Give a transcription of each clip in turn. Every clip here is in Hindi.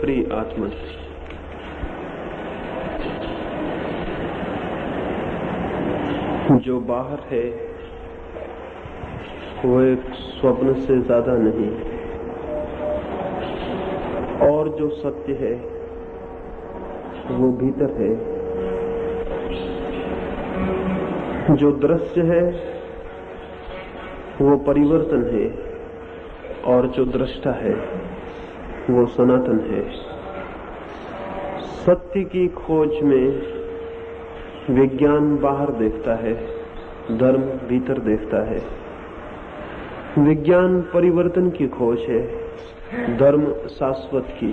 प्रिय आत्मा, जो बाहर है वो एक स्वप्न से ज्यादा नहीं, और जो सत्य है वो भीतर है। जो दृश्य है वो परिवर्तन है, और जो दृष्टा है वो सनातन है। सत्य की खोज में विज्ञान बाहर देखता है, धर्म भीतर देखता है। विज्ञान परिवर्तन की खोज है, धर्म शाश्वत की,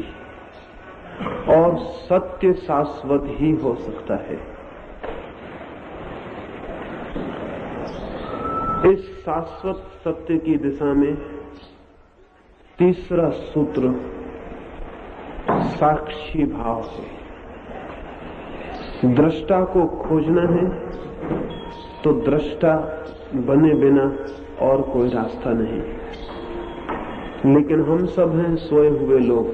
और सत्य शाश्वत ही हो सकता है। इस शाश्वत सत्य की दिशा में तीसरा सूत्र साक्षी भाव है। दृष्टा को खोजना है तो दृष्टा बने बिना और कोई रास्ता नहीं। लेकिन हम सब हैं सोए हुए लोग,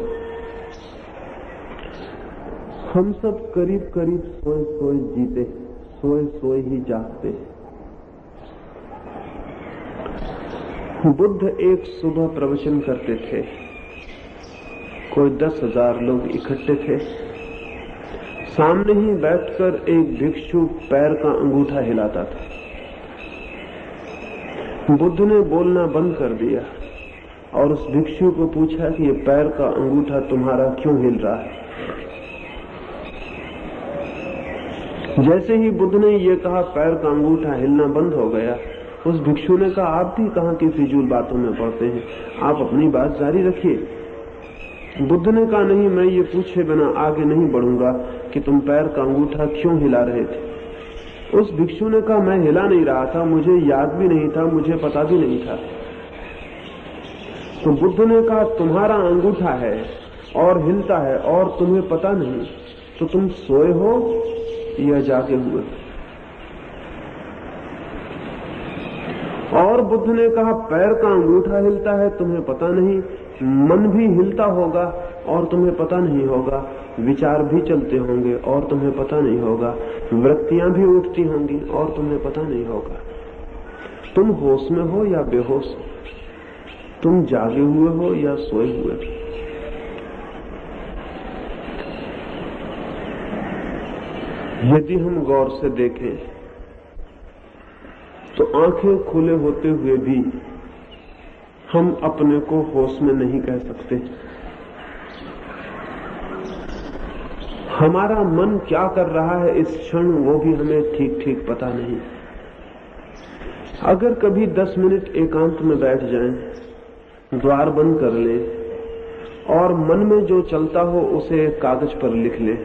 हम सब करीब करीब सोए सोए जीते, सोए सोए ही जागते। बुद्ध एक सुबह प्रवचन करते थे, कोई 10,000 लोग इकट्ठे थे। सामने ही बैठकर एक भिक्षु पैर का अंगूठा हिलाता था। बुद्ध ने बोलना बंद कर दिया और उस भिक्षु को पूछा कि ये पैर का अंगूठा तुम्हारा क्यों हिल रहा है। जैसे ही बुद्ध ने ये कहा, पैर का अंगूठा हिलना बंद हो गया। उस भिक्षु ने कहा, आप भी कहां की फिजूल बातों में पड़ते हैं, आप अपनी बात जारी रखिए। बुद्ध ने कहा, नहीं, मैं ये पूछे बिना आगे नहीं बढ़ूंगा कि तुम पैर का अंगूठा क्यों हिला रहे थे। उस भिक्षु ने कहा, मैं हिला नहीं रहा था, मुझे याद भी नहीं था, मुझे पता भी नहीं था। तो बुद्ध ने कहा, तुम्हारा अंगूठा है और हिलता है और तुम्हें पता नहीं, तो तुम सोए हो या जागे हुए। और बुद्ध ने कहा, पैर का अंगूठा हिलता है, तुम्हें पता नहीं, मन भी हिलता होगा और तुम्हें पता नहीं होगा, विचार भी चलते होंगे और तुम्हें पता नहीं होगा, वृत्तियां भी उठती होंगी और तुम्हें पता नहीं होगा। तुम होश में हो या बेहोश हो, तुम जागे हुए हो या सोए हुए हो। यदि हम गौर से देखें तो आंखें खुले होते हुए भी हम अपने को होश में नहीं कह सकते। हमारा मन क्या कर रहा है इस क्षण, वो भी हमें ठीक ठीक पता नहीं। अगर कभी 10 मिनट एकांत में बैठ जाएं, द्वार बंद कर लें और मन में जो चलता हो उसे कागज पर लिख लें,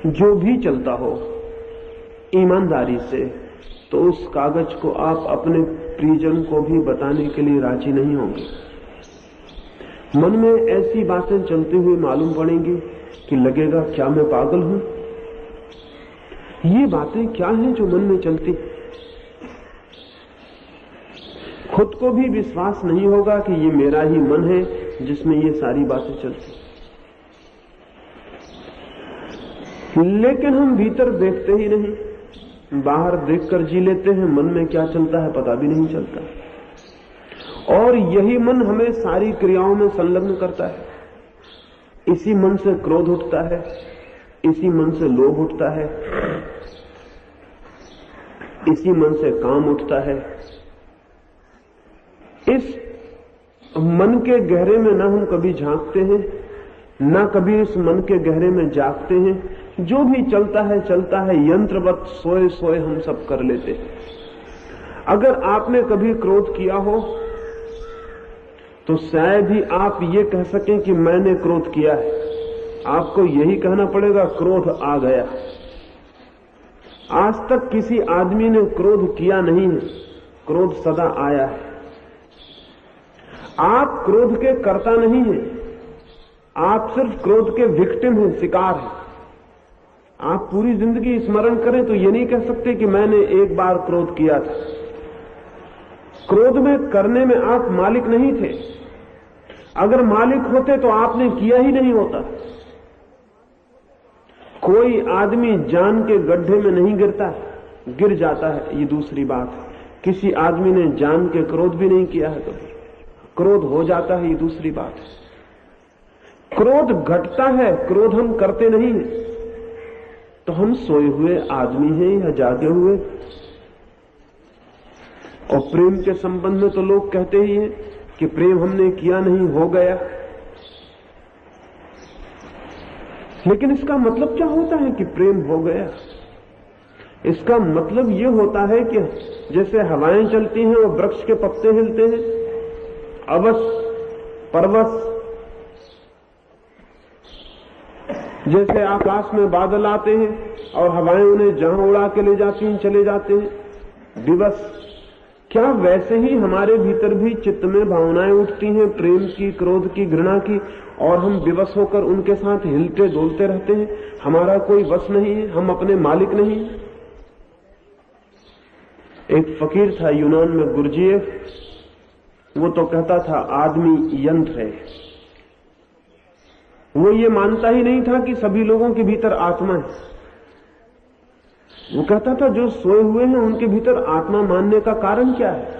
जो भी चलता हो ईमानदारी से, तो उस कागज को आप अपने प्रियजन को भी बताने के लिए राजी नहीं होंगे। मन में ऐसी बातें चलती हुई मालूम पड़ेंगी कि लगेगा क्या मैं पागल हूं। ये बातें क्या हैं जो मन में चलती, खुद को भी विश्वास नहीं होगा कि ये मेरा ही मन है जिसमें ये सारी बातें चलती। लेकिन हम भीतर देखते ही नहीं, बाहर देखकर जी लेते हैं, मन में क्या चलता है पता भी नहीं चलता। और यही मन हमें सारी क्रियाओं में संलग्न करता है। इसी मन से क्रोध उठता है, इसी मन से लोभ उठता है, इसी मन से काम उठता है। इस मन के गहरे में ना हम कभी झांकते हैं, ना कभी इस मन के गहरे में जागते हैं। जो भी चलता है यंत्रवत सोए सोए हम सब कर लेते। अगर आपने कभी क्रोध किया हो तो शायद ही आप ये कह सकें कि मैंने क्रोध किया है। आपको यही कहना पड़ेगा, क्रोध आ गया। आज तक किसी आदमी ने क्रोध किया नहीं है, क्रोध सदा आया है। आप क्रोध के कर्ता नहीं हैं, आप सिर्फ क्रोध के विक्टिम हैं, शिकार हैं। आप पूरी जिंदगी स्मरण करें तो ये नहीं कह सकते कि मैंने एक बार क्रोध किया था। क्रोध में करने में आप मालिक नहीं थे। अगर मालिक होते तो आपने किया ही नहीं होता। कोई आदमी जान के गड्ढे में नहीं गिरता, गिर जाता है, ये दूसरी बात है। किसी आदमी ने जान के क्रोध भी नहीं किया है कभी, क्रोध हो जाता है, ये दूसरी बात है। क्रोध घटता है, क्रोध हम करते नहीं है। तो हम सोए हुए आदमी हैं या जागे हुए? और प्रेम के संबंध में तो लोग कहते ही हैं कि प्रेम हमने किया नहीं, हो गया। लेकिन इसका मतलब क्या होता है कि प्रेम हो गया? इसका मतलब यह होता है कि जैसे हवाएं चलती हैं और वृक्ष के पत्ते हिलते हैं, अवस परवश, जैसे आकाश में बादल आते हैं और हवाएं उन्हें जहां उड़ा के ले जाती हैं चले जाते हैं, विवश, क्या वैसे ही हमारे भीतर भी चित्त में भावनाएं उठती हैं, प्रेम की, क्रोध की, घृणा की, और हम विवश होकर उनके साथ हिलते डोलते रहते हैं? हमारा कोई वश नहीं है, हम अपने मालिक नहीं। एक फकीर था यूनान में, गुरजीएफ, वो तो कहता था आदमी यंत्र है। वो ये मानता ही नहीं था कि सभी लोगों के भीतर आत्मा है। वो कहता था जो सोए हुए हैं उनके भीतर आत्मा मानने का कारण क्या है?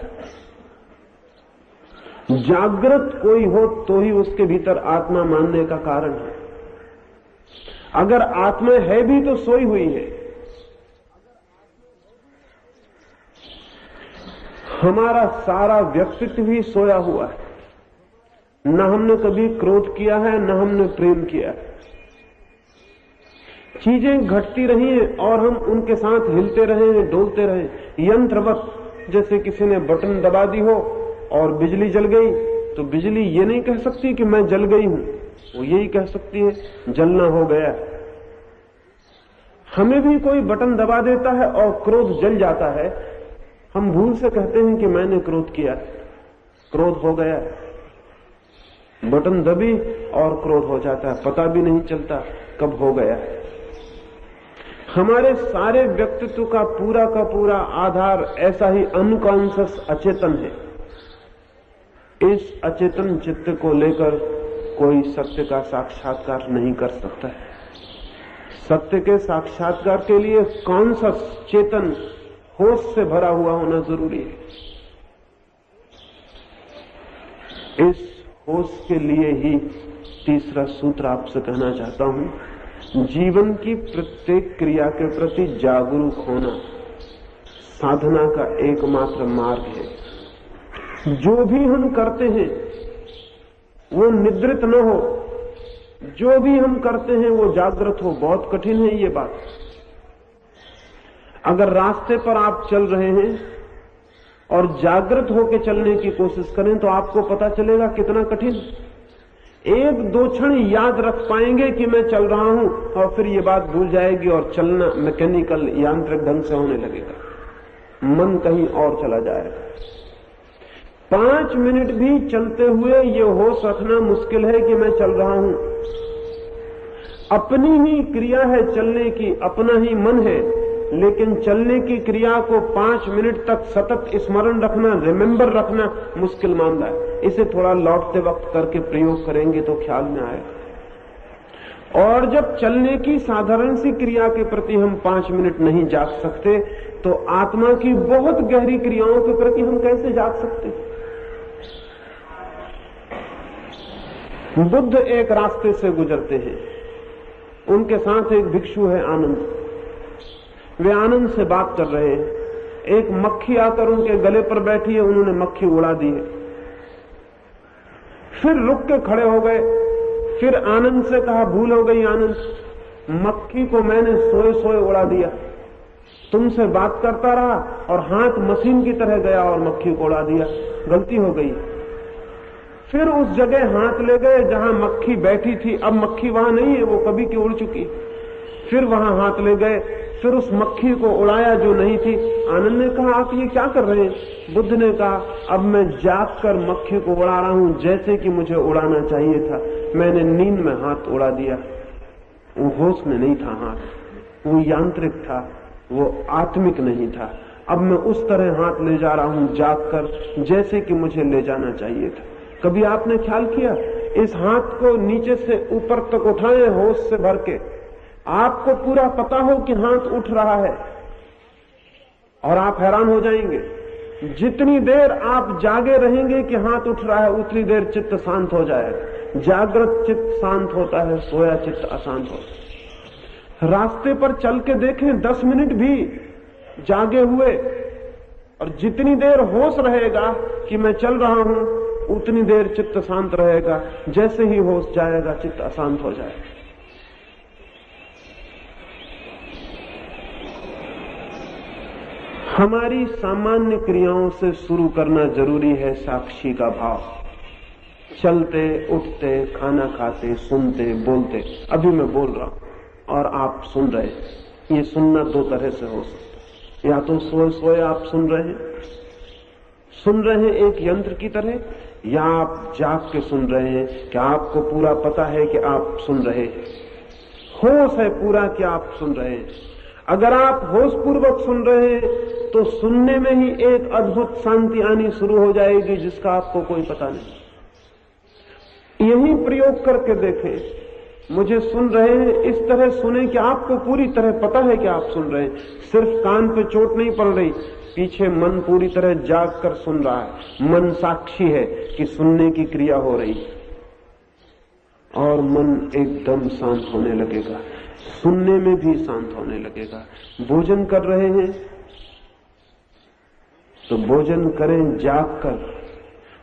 जागृत कोई हो तो ही उसके भीतर आत्मा मानने का कारण है। अगर आत्मा है भी तो सोई हुई है। हमारा सारा व्यक्तित्व भी सोया हुआ है। न हमने कभी क्रोध किया है, न हमने प्रेम किया है। चीजें घटती रही हैं और हम उनके साथ हिलते रहे हैं, डोलते रहे, यंत्रवत। जैसे किसी ने बटन दबा दी हो और बिजली जल गई, तो बिजली ये नहीं कह सकती कि मैं जल गई हूं, वो यही कह सकती है जलना हो गया। हमें भी कोई बटन दबा देता है और क्रोध जल जाता है, हम भूल से कहते हैं कि मैंने क्रोध किया, क्रोध हो गया। बटन दबी और क्रोध हो जाता है, पता भी नहीं चलता कब हो गया। हमारे सारे व्यक्तित्व का पूरा आधार ऐसा ही अनकॉन्शियस अचेतन है। इस अचेतन चित्त को लेकर कोई सत्य का साक्षात्कार नहीं कर सकता है। सत्य के साक्षात्कार के लिए कॉन्शियस, चेतन, होश से भरा हुआ होना जरूरी है। इस होश के लिए ही तीसरा सूत्र आपसे कहना चाहता हूं, जीवन की प्रत्येक क्रिया के प्रति जागरूक होना साधना का एकमात्र मार्ग है। जो भी हम करते हैं वो निद्रित न हो, जो भी हम करते हैं वो जागृत हो। बहुत कठिन है ये बात। अगर रास्ते पर आप चल रहे हैं और जागृत होकर चलने की कोशिश करें तो आपको पता चलेगा कितना कठिन। एक दो क्षण याद रख पाएंगे कि मैं चल रहा हूं और फिर ये बात भूल जाएगी और चलना मैकेनिकल, यांत्रिक ढंग से होने लगेगा, मन कहीं और चला जाएगा। 5 मिनट भी चलते हुए ये होश रखना मुश्किल है कि मैं चल रहा हूं। अपनी ही क्रिया है चलने की, अपना ही मन है, लेकिन चलने की क्रिया को 5 मिनट तक सतत स्मरण रखना, रिमेंबर रखना मुश्किल मामला है। इसे थोड़ा लौटते वक्त करके प्रयोग करेंगे तो ख्याल में आएगा। और जब चलने की साधारण सी क्रिया के प्रति हम 5 मिनट नहीं जाग सकते तो आत्मा की बहुत गहरी क्रियाओं के प्रति हम कैसे जाग सकते? बुद्ध एक रास्ते से गुजरते हैं, उनके साथ एक भिक्षु है आनंद। वे आनंद से बात कर रहे हैं। एक मक्खी आकर उनके गले पर बैठी है, उन्होंने मक्खी उड़ा दी है। फिर रुक के खड़े हो गए, फिर आनंद से कहा, भूल हो गई आनंद, मक्खी को मैंने सोए सोए उड़ा दिया। तुमसे बात करता रहा और हाथ मशीन की तरह गया और मक्खी को उड़ा दिया, गलती हो गई। फिर उस जगह हाथ ले गए जहां मक्खी बैठी थी, अब मक्खी वहां नहीं है, वो कभी की उड़ चुकी। फिर वहां हाथ ले गए, फिर उस मक्खी को उड़ाया जो नहीं थी। आनंद ने कहा, आप ये क्या कर रहे हैं? बुद्ध ने कहा, अब मैं जाग कर मक्खी को उड़ा रहा हूं जैसे कि मुझे उड़ाना चाहिए था। मैंने नींद में हाथ उड़ा दिया, वो होश में नहीं था हाथ, वो यांत्रिक था, वो आत्मिक नहीं था। अब मैं उस तरह हाथ ले जा रहा हूं जाग कर जैसे कि मुझे ले जाना चाहिए था। कभी आपने ख्याल किया, इस हाथ को नीचे से ऊपर तक उठाएं होश से भर के, आपको पूरा पता हो कि हाथ उठ रहा है और आप हैरान हो जाएंगे। जितनी देर आप जागे रहेंगे कि हाथ उठ रहा है, उतनी देर चित्त शांत हो जाएगा। जागृत चित्त शांत होता है, सोया चित्त अशांत होता है। रास्ते पर चल के देखें 10 मिनट भी जागे हुए, और जितनी देर होश रहेगा कि मैं चल रहा हूं, उतनी देर चित्त शांत रहेगा। जैसे ही होश जाएगा, चित्त अशांत हो जाएगा। हमारी सामान्य क्रियाओं से शुरू करना जरूरी है साक्षी का भाव। चलते, उठते, खाना खाते, सुनते, बोलते। अभी मैं बोल रहा हूं और आप सुन रहे हैं। ये सुनना दो तरह से हो सकता है। या तो सोए सोए आप सुन रहे हैं एक यंत्र की तरह, या आप जाग के सुन रहे हैं कि आपको पूरा पता है कि आप सुन रहे हैं। होश है पूरा कि आप सुन रहे हैं। अगर आप होश पूर्वक सुन रहे हैं तो सुनने में ही एक अद्भुत शांति आनी शुरू हो जाएगी जिसका आपको कोई पता नहीं। यही प्रयोग करके देखें। मुझे सुन रहे हैं, इस तरह सुने कि आपको पूरी तरह पता है कि आप सुन रहे हैं। सिर्फ कान पे चोट नहीं पड़ रही, पीछे मन पूरी तरह जाग कर सुन रहा है। मन साक्षी है कि सुनने की क्रिया हो रही है, और मन एकदम शांत होने लगेगा। सुनने में भी शांत होने लगेगा। भोजन कर रहे हैं तो भोजन करें जाग कर,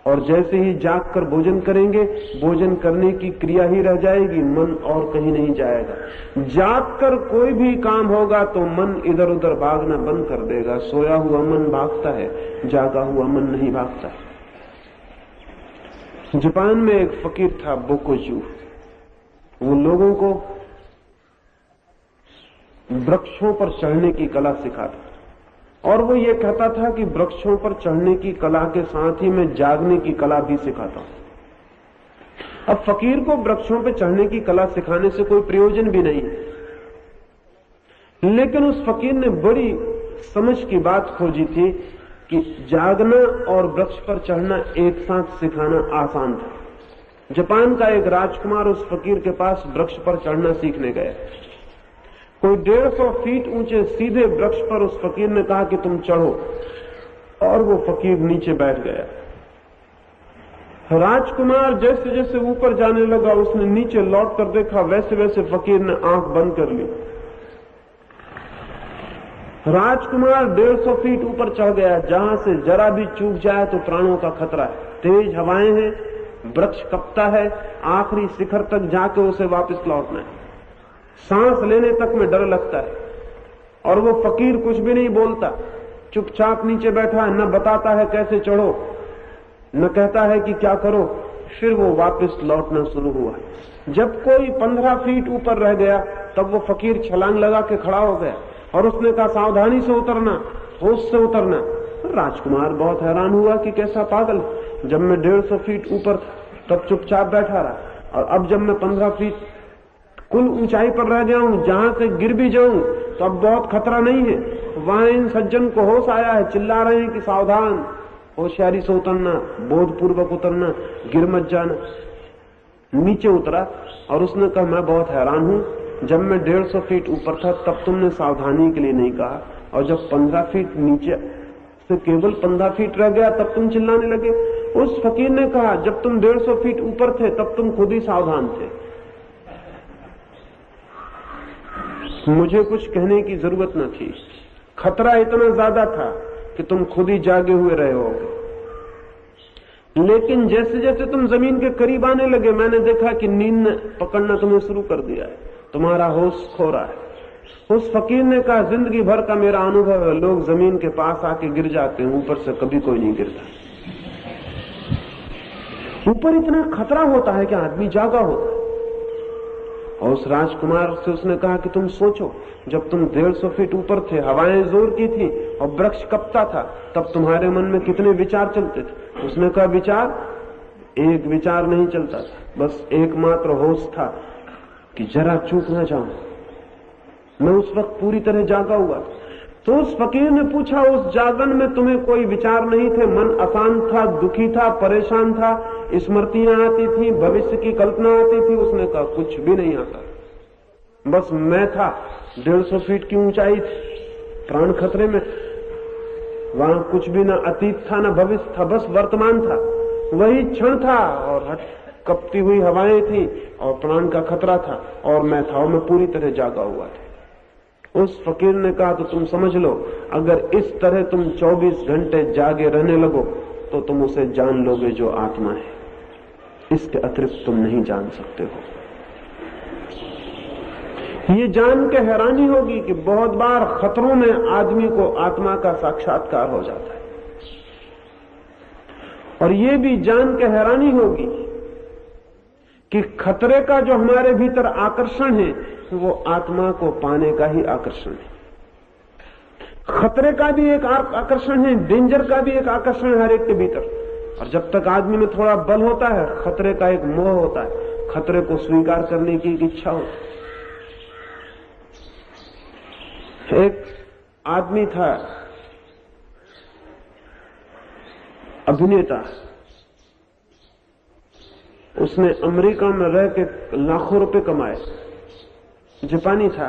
और जैसे ही जाग कर भोजन करेंगे, भोजन करने की क्रिया ही रह जाएगी, मन और कहीं नहीं जाएगा। जाग कर कोई भी काम होगा तो मन इधर उधर भागना बंद कर देगा। सोया हुआ मन भागता है, जागा हुआ मन नहीं भागता है। जापान में एक फकीर था, बोकोजू। वो लोगों को वृक्षों पर चढ़ने की कला सिखाता, और वो ये कहता था कि वृक्षों पर चढ़ने की कला के साथ ही मैं जागने की कला भी सिखाता हूं। अब फकीर को वृक्षों पर चढ़ने की कला सिखाने से कोई प्रयोजन भी नहीं है, लेकिन उस फकीर ने बड़ी समझ की बात खोजी थी कि जागना और वृक्ष पर चढ़ना एक साथ सिखाना आसान था। जापान का एक राजकुमार उस फकीर के पास वृक्ष पर चढ़ना सीखने गया। कोई 150 फीट ऊंचे सीधे वृक्ष पर उस फकीर ने कहा कि तुम चढ़ो, और वो फकीर नीचे बैठ गया। राजकुमार जैसे जैसे ऊपर जाने लगा, उसने नीचे लौट कर देखा, वैसे वैसे फकीर ने आंख बंद कर ली। राजकुमार 150 फीट ऊपर चढ़ गया, जहां से जरा भी चूक जाए तो प्राणों का खतरा है। तेज हवाएं हैं, वृक्ष कपता है, आखिरी शिखर तक जाके उसे वापस लौटना है। सांस लेने तक में डर लगता है, और वो फकीर कुछ भी नहीं बोलता, चुपचाप नीचे बैठा है। न बताता है कैसे चढ़ो, न कहता है कि क्या करो। फिर वो वापस लौटना शुरू हुआ। जब कोई 15 फीट ऊपर रह गया, तब वो फकीर छलांग लगा के खड़ा हो गया, और उसने कहा सावधानी से उतरना, होश से उतरना। राजकुमार बहुत हैरान हुआ कि कैसा पागल। जब मैं 150 फीट ऊपर तब चुपचाप बैठा रहा, और अब जब मैं 15 फीट कुल ऊंचाई पर रह गया हूं, जहां से गिर भी जाऊं तो अब बहुत खतरा नहीं है। वहां इन सज्जन को होश आया है, चिल्ला रहे हैं कि सावधान, होशियारी से उतरना, बोधपूर्वक उतरना, गिर मत जाना। नीचे उतरा और उसने कहा मैं बहुत हैरान हूं, जब मैं 150 फीट ऊपर था तब तुमने सावधानी के लिए नहीं कहा, और जब 15 फीट नीचे से केवल 15 फीट रह गया तब तुम चिल्लाने लगे। उस फकीर ने कहा जब तुम 150 फीट ऊपर थे तब तुम खुद ही सावधान थे, मुझे कुछ कहने की जरूरत न थी। खतरा इतना ज्यादा था कि तुम खुद ही जागे हुए रहे होगे। लेकिन जैसे जैसे तुम जमीन के करीब आने लगे, मैंने देखा कि नींद ने पकड़ना तुम्हें शुरू कर दिया है, तुम्हारा होश खो रहा है। उस फकीर ने कहा जिंदगी भर का मेरा अनुभव है, लोग जमीन के पास आके गिर जाते हैं, ऊपर से कभी कोई नहीं गिरता। ऊपर इतना खतरा होता है कि आदमी जागा होता है। और उस राजकुमार से उसने कहा कि तुम सोचो, जब तुम 150 फीट ऊपर थे, हवाएं जोर की थी और वृक्ष कपता था, तब तुम्हारे मन में कितने विचार चलते थे। उसने कहा विचार? एक विचार नहीं चलता था, बस एकमात्र होश था कि जरा चूक न जाऊं। मैं उस वक्त पूरी तरह जागा हुआ। तो उस फकीर ने पूछा उस जागरण में तुम्हें कोई विचार नहीं थे? मन अशांत था, दुखी था, परेशान था, स्मृतियां आती थी, भविष्य की कल्पना आती थी? उसने कहा कुछ भी नहीं आता, बस मैं था, 150 फीट की ऊंचाई थी, प्राण खतरे में। वहां कुछ भी ना अतीत था ना भविष्य था, बस वर्तमान था, वही क्षण था, और कपती हुई हवाएं थी और प्राण का खतरा था, और मैं था, और मैं पूरी तरह जागा हुआ था। उस फकीर ने कहा, तो तुम समझ लो, अगर इस तरह तुम 24 घंटे जागे रहने लगो तो तुम उसे जान लोगे जो आत्मा है, इसके अतिरिक्त तुम नहीं जान सकते हो। ये जान के हैरानी होगी कि बहुत बार खतरों में आदमी को आत्मा का साक्षात्कार हो जाता है, और ये भी जान के हैरानी होगी कि खतरे का जो हमारे भीतर आकर्षण है वो आत्मा को पाने का ही आकर्षण है। खतरे का भी एक आकर्षण है, डेंजर का भी एक आकर्षण है हर एक के भीतर, और जब तक आदमी में थोड़ा बल होता है, खतरे का एक मोह होता है, खतरे को स्वीकार करने की एक इच्छा होती है। एक आदमी था, अभिनेता, उसने अमेरिका में रह के लाखों रुपए कमाए, जापानी था,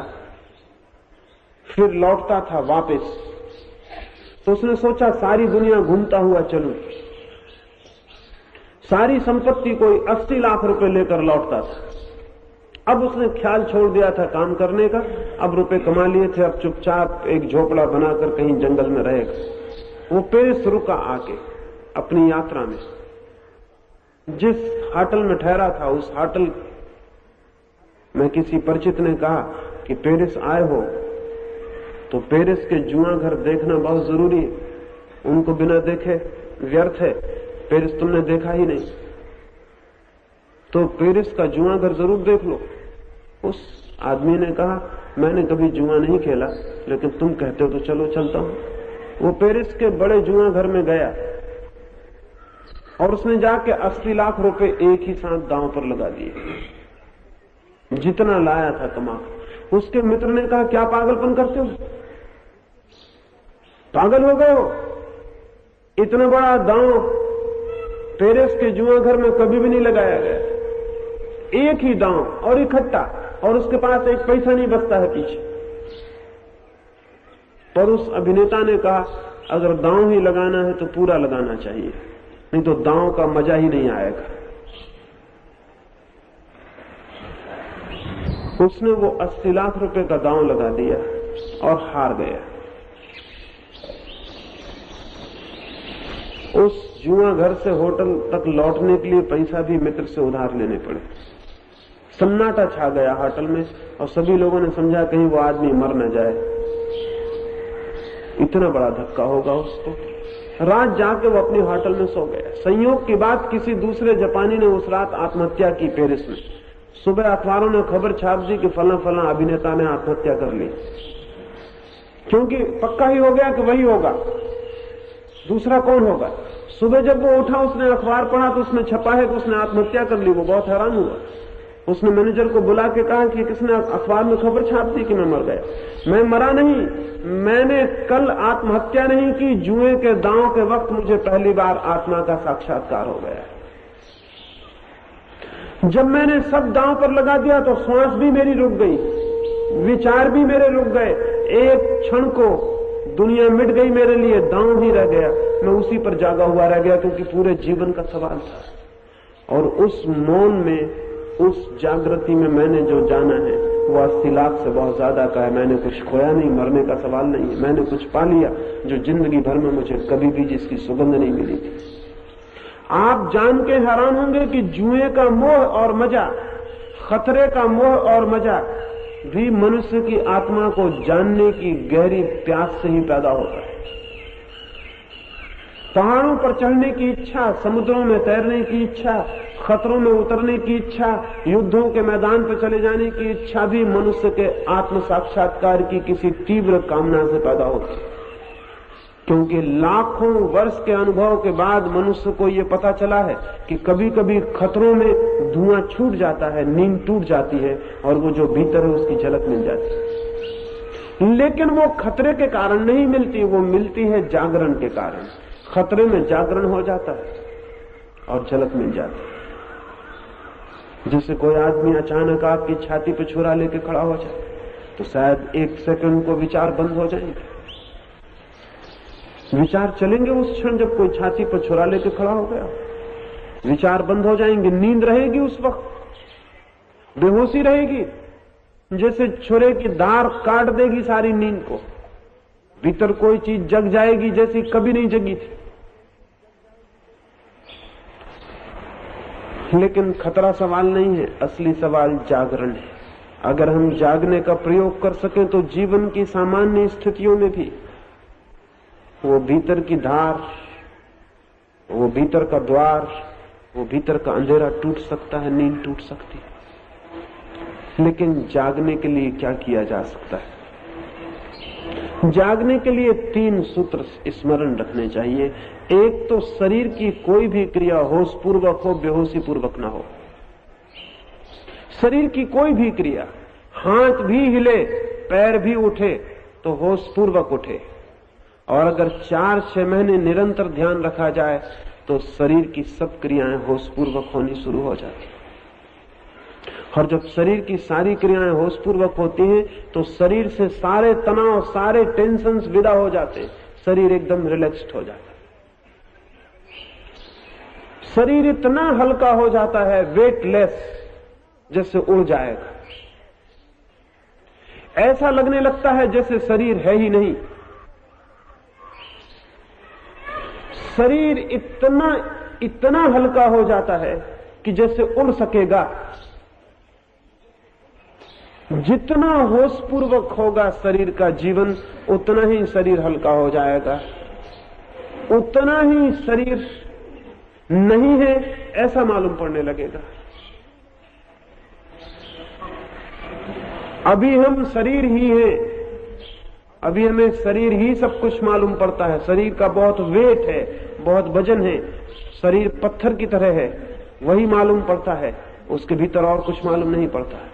फिर लौटता था वापस, तो उसने सोचा सारी दुनिया घूमता हुआ चलूं। सारी संपत्ति कोई 80 लाख रुपए लेकर लौटता था। अब उसने ख्याल छोड़ दिया था काम करने का, अब रुपए कमा लिए थे, अब चुपचाप एक झोपड़ा बनाकर कहीं जंगल में रहेगा। वो पेरिस रुका आके अपनी यात्रा में। जिस होटल में ठहरा था, उस होटल में किसी परिचित ने कहा कि पेरिस आए हो तो पेरिस के जुआ घर देखना बहुत जरूरी है, उनको बिना देखे व्यर्थ है, पेरिस तुमने देखा ही नहीं, तो पेरिस का जुआ घर जरूर देख लो। उस आदमी ने कहा, मैंने कभी जुआ नहीं खेला, लेकिन तुम कहते हो तो चलो चलता हूं। वो पेरिस के बड़े जुआ घर में गया और उसने जाके 80 लाख रुपए एक ही साथ दांव पर लगा दिए, जितना लाया था कमा। उसके मित्र ने कहा, क्या पागलपन करते हो, पागल हो गए हो, इतना बड़ा दांव पेरिस के जुआ घर में कभी भी नहीं लगाया गया, एक ही दांव और इकट्ठा, और उसके पास एक पैसा नहीं बचता है पीछे। पर उस अभिनेता ने कहा, अगर दांव ही लगाना है तो पूरा लगाना चाहिए, नहीं तो दांव का मजा ही नहीं आएगा। उसने वो 80 लाख रुपए का दांव लगा दिया और हार गया। उस जुआ घर से होटल तक लौटने के लिए पैसा भी मित्र से उधार लेने पड़े। सन्नाटा छा गया होटल में, और सभी लोगों ने समझा कहीं वो आदमी मर न जाए, इतना बड़ा धक्का होगा उसको। रात जाके वो अपनी होटल में सो गया। संयोग की बात, किसी दूसरे जापानी ने उस रात आत्महत्या की पेरिस में। सुबह अखबारों ने खबर छाप दी कि फला फला अभिनेता ने आत्महत्या कर ली, क्योंकि पक्का ही हो गया कि वही होगा, दूसरा कौन होगा। सुबह जब वो उठा, उसने अखबार पढ़ा तो उसमें छपा है कि उसने आत्महत्या कर ली। वो बहुत हैरान हुआ। उसने मैनेजर को बुला के कहा कि किसने अखबार में खबर छाप दी कि मैं मर गया। मैं मरा नहीं, मैंने कल आत्महत्या नहीं की, जुए के दांव के वक्त मुझे पहली बार आत्मा का साक्षात्कार हो गया। जब मैंने सब दांव पर लगा दिया तो श्वास भी मेरी रुक गई, विचार भी मेरे रुक गए। एक क्षण को दुनिया मिट गई मेरे लिए, दांव ही रह गया, मैं उसी पर जागा हुआ रह गया, क्योंकि पूरे जीवन का सवाल था। और उस मौन में, उस जागृति में मैंने जो जाना है वो 80 लाख से बहुत ज्यादा का है। मैंने कुछ खोया नहीं, मरने का सवाल नहीं है। मैंने कुछ पा लिया जो जिंदगी भर में मुझे कभी भी जिसकी सुगंध नहीं मिली थी। आप जान के हैरान होंगे कि जुए का मोह और मजा, खतरे का मोह और मजा भी मनुष्य की आत्मा को जानने की गहरी प्यास से ही पैदा होता है। पहाड़ों पर चढ़ने की इच्छा, समुद्रों में तैरने की इच्छा, खतरों में उतरने की इच्छा, युद्धों के मैदान पर चले जाने की इच्छा भी मनुष्य के आत्म साक्षात्कार की किसी तीव्र कामना से पैदा होती है। क्योंकि लाखों वर्ष के अनुभव के बाद मनुष्य को यह पता चला है कि कभी कभी खतरों में धुआं छूट जाता है, नींद टूट जाती है, और वो जो भीतर है उसकी झलक मिल जाती है। लेकिन वो खतरे के कारण नहीं मिलती, वो मिलती है जागरण के कारण। खतरे में जागरण हो जाता है और झलक मिल जाती है। जैसे कोई आदमी अचानक आपकी छाती पर छुरा लेके खड़ा हो जाए तो शायद 1 सेकंड को विचार बंद हो जाएंगे, विचार चलेंगे उस क्षण जब कोई छाती पर छुरा लेके खड़ा हो गया, विचार बंद हो जाएंगे, नींद रहेगी उस वक्त, बेहोशी रहेगी, जैसे छुरे की धार काट देगी सारी नींद को, भीतर कोई चीज जग जाएगी जैसी कभी नहीं जगी थी। लेकिन खतरा सवाल नहीं है, असली सवाल जागरण है। अगर हम जागने का प्रयोग कर सकें तो जीवन की सामान्य स्थितियों में भी वो भीतर की धार, वो भीतर का द्वार, वो भीतर का अंधेरा टूट सकता है, नींद टूट सकती है। लेकिन जागने के लिए क्या किया जा सकता है? जागने के लिए 3 सूत्र स्मरण रखने चाहिए। एक तो शरीर की कोई भी क्रिया होश पूर्वक हो, बेहोशी पूर्वक ना हो। शरीर की कोई भी क्रिया, हाथ भी हिले, पैर भी उठे तो होश पूर्वक उठे। और अगर 4-6 महीने निरंतर ध्यान रखा जाए तो शरीर की सब क्रियाएं होश पूर्वक होनी शुरू हो जाती। और जब शरीर की सारी क्रियाएं होश पूर्वक होती हैं तो शरीर से सारे तनाव, सारे टेंशन्स विदा हो जाते हैं, शरीर एकदम रिलैक्स्ड हो जाता है। शरीर इतना हल्का हो जाता है, वेटलेस, जैसे उड़ जाएगा। ऐसा लगने लगता है जैसे शरीर है ही नहीं। शरीर इतना हल्का हो जाता है कि जैसे उड़ सकेगा। जितना होशपूर्वक होगा शरीर का जीवन, उतना ही शरीर हल्का हो जाएगा, उतना ही शरीर नहीं है ऐसा मालूम पड़ने लगेगा। अभी हम शरीर ही हैं, अभी हमें शरीर ही सब कुछ मालूम पड़ता है। शरीर का बहुत वेट है, बहुत वजन है, शरीर पत्थर की तरह है, वही मालूम पड़ता है, उसके भीतर और कुछ मालूम नहीं पड़ता है,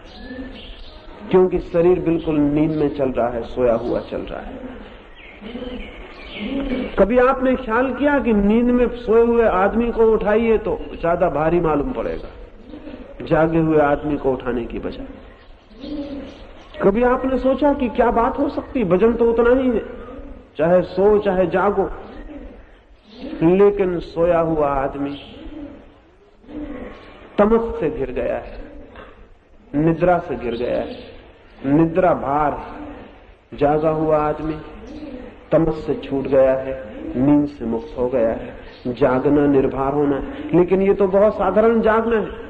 क्योंकि शरीर बिल्कुल नींद में चल रहा है, सोया हुआ चल रहा है। कभी आपने ख्याल किया कि नींद में सोए हुए आदमी को उठाइए तो ज्यादा भारी मालूम पड़ेगा जागे हुए आदमी को उठाने की बजाय? कभी आपने सोचा कि क्या बात हो सकती, वजन तो उतना ही है, चाहे सो चाहे जागो। लेकिन सोया हुआ आदमी तमस से घिर गया है, निद्रा से घिर गया है, निद्रा भार है। जागा हुआ आदमी तमस से छूट गया है, नींद से मुक्त हो गया है। जागना निर्भर होना है, लेकिन ये तो बहुत साधारण जागना है।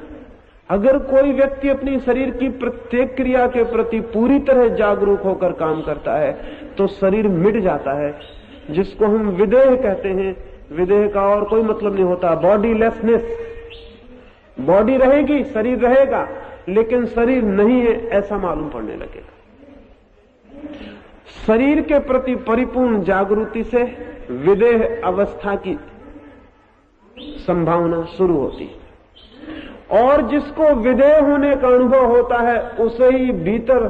अगर कोई व्यक्ति अपनी शरीर की प्रत्येक क्रिया के प्रति पूरी तरह जागरूक होकर काम करता है तो शरीर मिट जाता है, जिसको हम विदेह कहते हैं। विदेह का और कोई मतलब नहीं होता, बॉडीलेसनेस। बॉडी रहेगी, शरीर रहेगा, लेकिन शरीर नहीं है ऐसा मालूम पड़ने लगेगा। शरीर के प्रति परिपूर्ण जागृति से विदेह अवस्था की संभावना शुरू होती है। और जिसको विदेह होने का अनुभव होता है उसे ही भीतर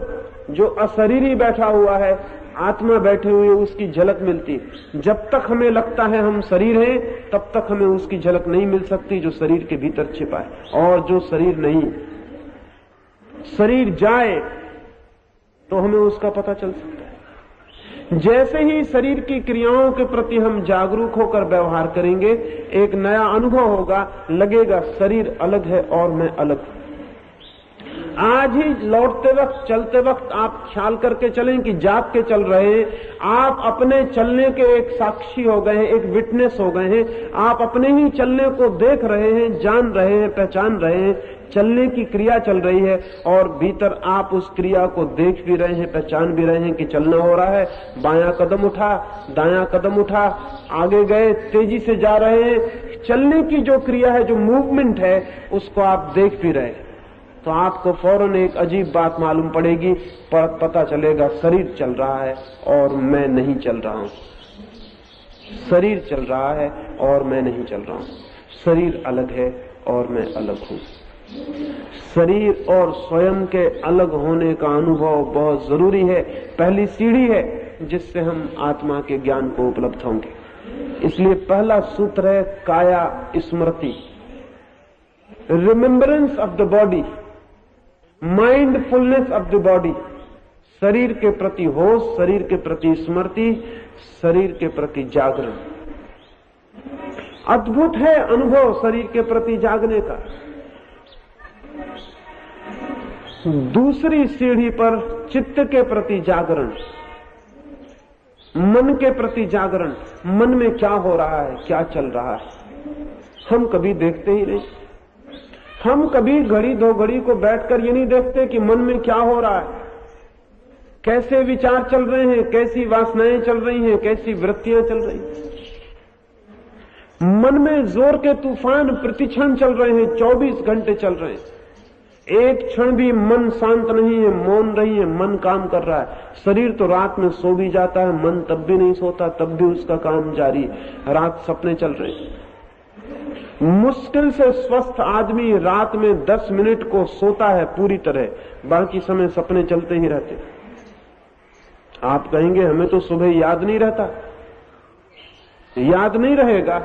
जो अशरीरी बैठा हुआ है, आत्मा बैठे हुए, उसकी झलक मिलती। जब तक हमें लगता है हम शरीर हैं तब तक हमें उसकी झलक नहीं मिल सकती जो शरीर के भीतर छिपा है। और जो शरीर नहीं, शरीर जाए तो हमें उसका पता चल सकता है। जैसे ही शरीर की क्रियाओं के प्रति हम जागरूक होकर व्यवहार करेंगे, एक नया अनुभव होगा, लगेगा शरीर अलग है और मैं अलग हूं। आज ही लौटते वक्त, चलते वक्त आप ख्याल करके चलें कि जाग के चल रहे हैं, आप अपने चलने के एक साक्षी हो गए हैं, एक विटनेस हो गए हैं। आप अपने ही चलने को देख रहे हैं, जान रहे हैं, पहचान रहे हैं। चलने की क्रिया चल रही है और भीतर आप उस क्रिया को देख भी रहे हैं, पहचान भी रहे हैं कि चलना हो रहा है। बायां कदम उठा, दायां कदम उठा, आगे गए, तेजी से जा रहे हैं। चलने की जो क्रिया है, जो मूवमेंट है, उसको आप देख भी रहे हैं। तो आपको फौरन एक अजीब बात मालूम पड़ेगी, पर पता चलेगा शरीर चल रहा है और मैं नहीं चल रहा हूं। शरीर चल रहा है और मैं नहीं चल रहा हूं। शरीर अलग है और मैं अलग हूं। शरीर और स्वयं के अलग होने का अनुभव बहुत जरूरी है, पहली सीढ़ी है जिससे हम आत्मा के ज्ञान को उपलब्ध होंगे। इसलिए पहला सूत्र है काया स्मृति। Remembrance of the body, mindfulness of the body, शरीर के प्रति होश, शरीर के प्रति स्मृति, शरीर के प्रति जागरण। अद्भुत है अनुभव शरीर के प्रति जागने का। दूसरी सीढ़ी पर चित्त के प्रति जागरण, मन के प्रति जागरण। मन में क्या हो रहा है, क्या चल रहा है, हम कभी देखते ही नहीं। हम कभी घड़ी दो घड़ी को बैठकर ये नहीं देखते कि मन में क्या हो रहा है, कैसे विचार चल रहे हैं, कैसी वासनाएं चल रही हैं, कैसी वृत्तियां चल रही हैं। मन में जोर के तूफान प्रतिक्षण चल रहे हैं, 24 घंटे चल रहे हैं। एक क्षण भी मन शांत नहीं है, मौन रही है, मन काम कर रहा है। शरीर तो रात में सो भी जाता है, मन तब भी नहीं सोता, तब भी उसका काम जारी। रात सपने चल रहे हैं। मुश्किल से स्वस्थ आदमी रात में 10 मिनट को सोता है पूरी तरह, बाकी समय सपने चलते ही रहते। आप कहेंगे हमें तो सुबह याद नहीं रहता। याद नहीं रहेगा,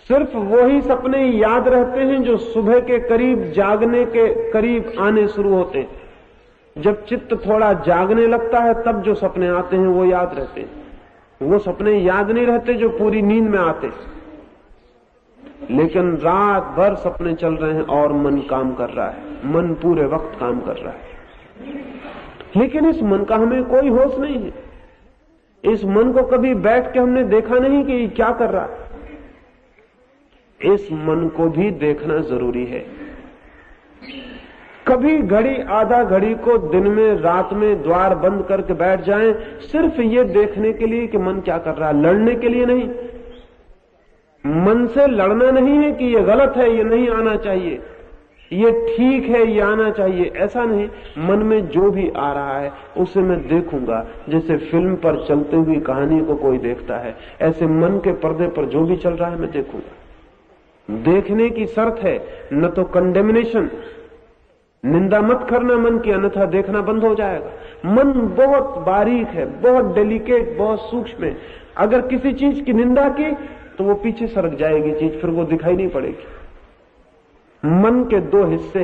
सिर्फ वही सपने याद रहते हैं जो सुबह के करीब, जागने के करीब आने शुरू होते हैं। जब चित्त थोड़ा जागने लगता है तब जो सपने आते हैं वो याद रहते हैं। वो सपने याद नहीं रहते जो पूरी नींद में आते। लेकिन रात भर सपने चल रहे हैं और मन काम कर रहा है, मन पूरे वक्त काम कर रहा है। लेकिन इस मन का हमें कोई होश नहीं है। इस मन को कभी बैठ के हमने देखा नहीं कि क्या कर रहा है। इस मन को भी देखना जरूरी है। कभी घड़ी आधा घड़ी को दिन में, रात में द्वार बंद करके बैठ जाएं, सिर्फ ये देखने के लिए कि मन क्या कर रहा है, लड़ने के लिए नहीं। मन से लड़ना नहीं है कि ये गलत है, ये नहीं आना चाहिए, ये ठीक है, ये आना चाहिए, ऐसा नहीं। मन में जो भी आ रहा है उसे मैं देखूंगा, जैसे फिल्म पर चलती हुई कहानी को कोई देखता है, ऐसे मन के पर्दे पर जो भी चल रहा है मैं देखूंगा। देखने की शर्त है, न तो कंडेमिनेशन, निंदा मत करना मन की, अन्यथा देखना बंद हो जाएगा। मन बहुत बारीक है, बहुत डेलिकेट, बहुत सूक्ष्म है। अगर किसी चीज की निंदा की तो वो पीछे सरक जाएगी चीज, फिर वो दिखाई नहीं पड़ेगी। मन के दो हिस्से,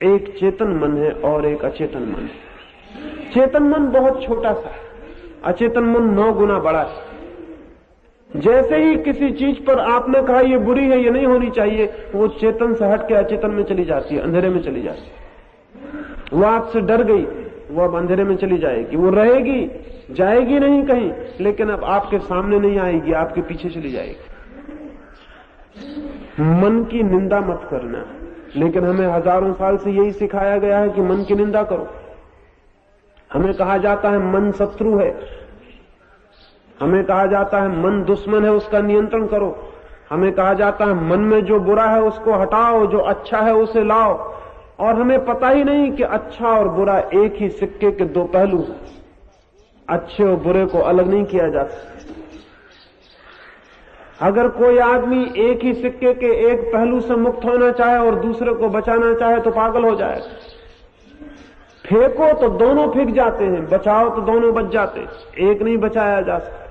एक चेतन मन है और एक अचेतन मन है। चेतन मन बहुत छोटा सा, अचेतन मन 9 गुना बड़ा है। जैसे ही किसी चीज पर आपने कहा ये बुरी है, ये नहीं होनी चाहिए, वो चेतन से हट के अचेतन में चली जाती है, अंधेरे में चली जाती है। वो आपसे डर गई, वो अब अंधेरे में चली जाएगी। वो रहेगी, जाएगी नहीं कहीं, लेकिन अब आपके सामने नहीं आएगी, आपके पीछे चली जाएगी। मन की निंदा मत करना, लेकिन हमें हजारों साल से यही सिखाया गया है कि मन की निंदा करो। हमें कहा जाता है मन शत्रु है, हमें कहा जाता है मन दुश्मन है, उसका नियंत्रण करो। हमें कहा जाता है मन में जो बुरा है उसको हटाओ, जो अच्छा है उसे लाओ। और हमें पता ही नहीं कि अच्छा और बुरा एक ही सिक्के के दो पहलू हैं। अच्छे और बुरे को अलग नहीं किया जा सकता। अगर कोई आदमी एक ही सिक्के के एक पहलू से मुक्त होना चाहे और दूसरे को बचाना चाहे तो पागल हो जाएगा। फेंको तो दोनों फेंक जाते हैं, बचाओ तो दोनों बच जाते हैं, एक नहीं बचाया जा सकता।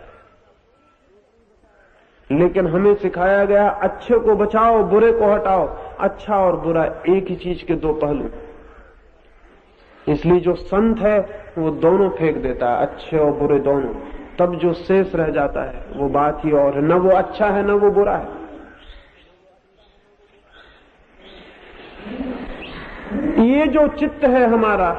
लेकिन हमें सिखाया गया अच्छे को बचाओ, बुरे को हटाओ। अच्छा और बुरा एक ही चीज के दो पहलू। इसलिए जो संत है वो दोनों फेंक देता है, अच्छे और बुरे दोनों। तब जो शेष रह जाता है वो बात ही और है, न वो अच्छा है न वो बुरा है। ये जो चित्त है हमारा,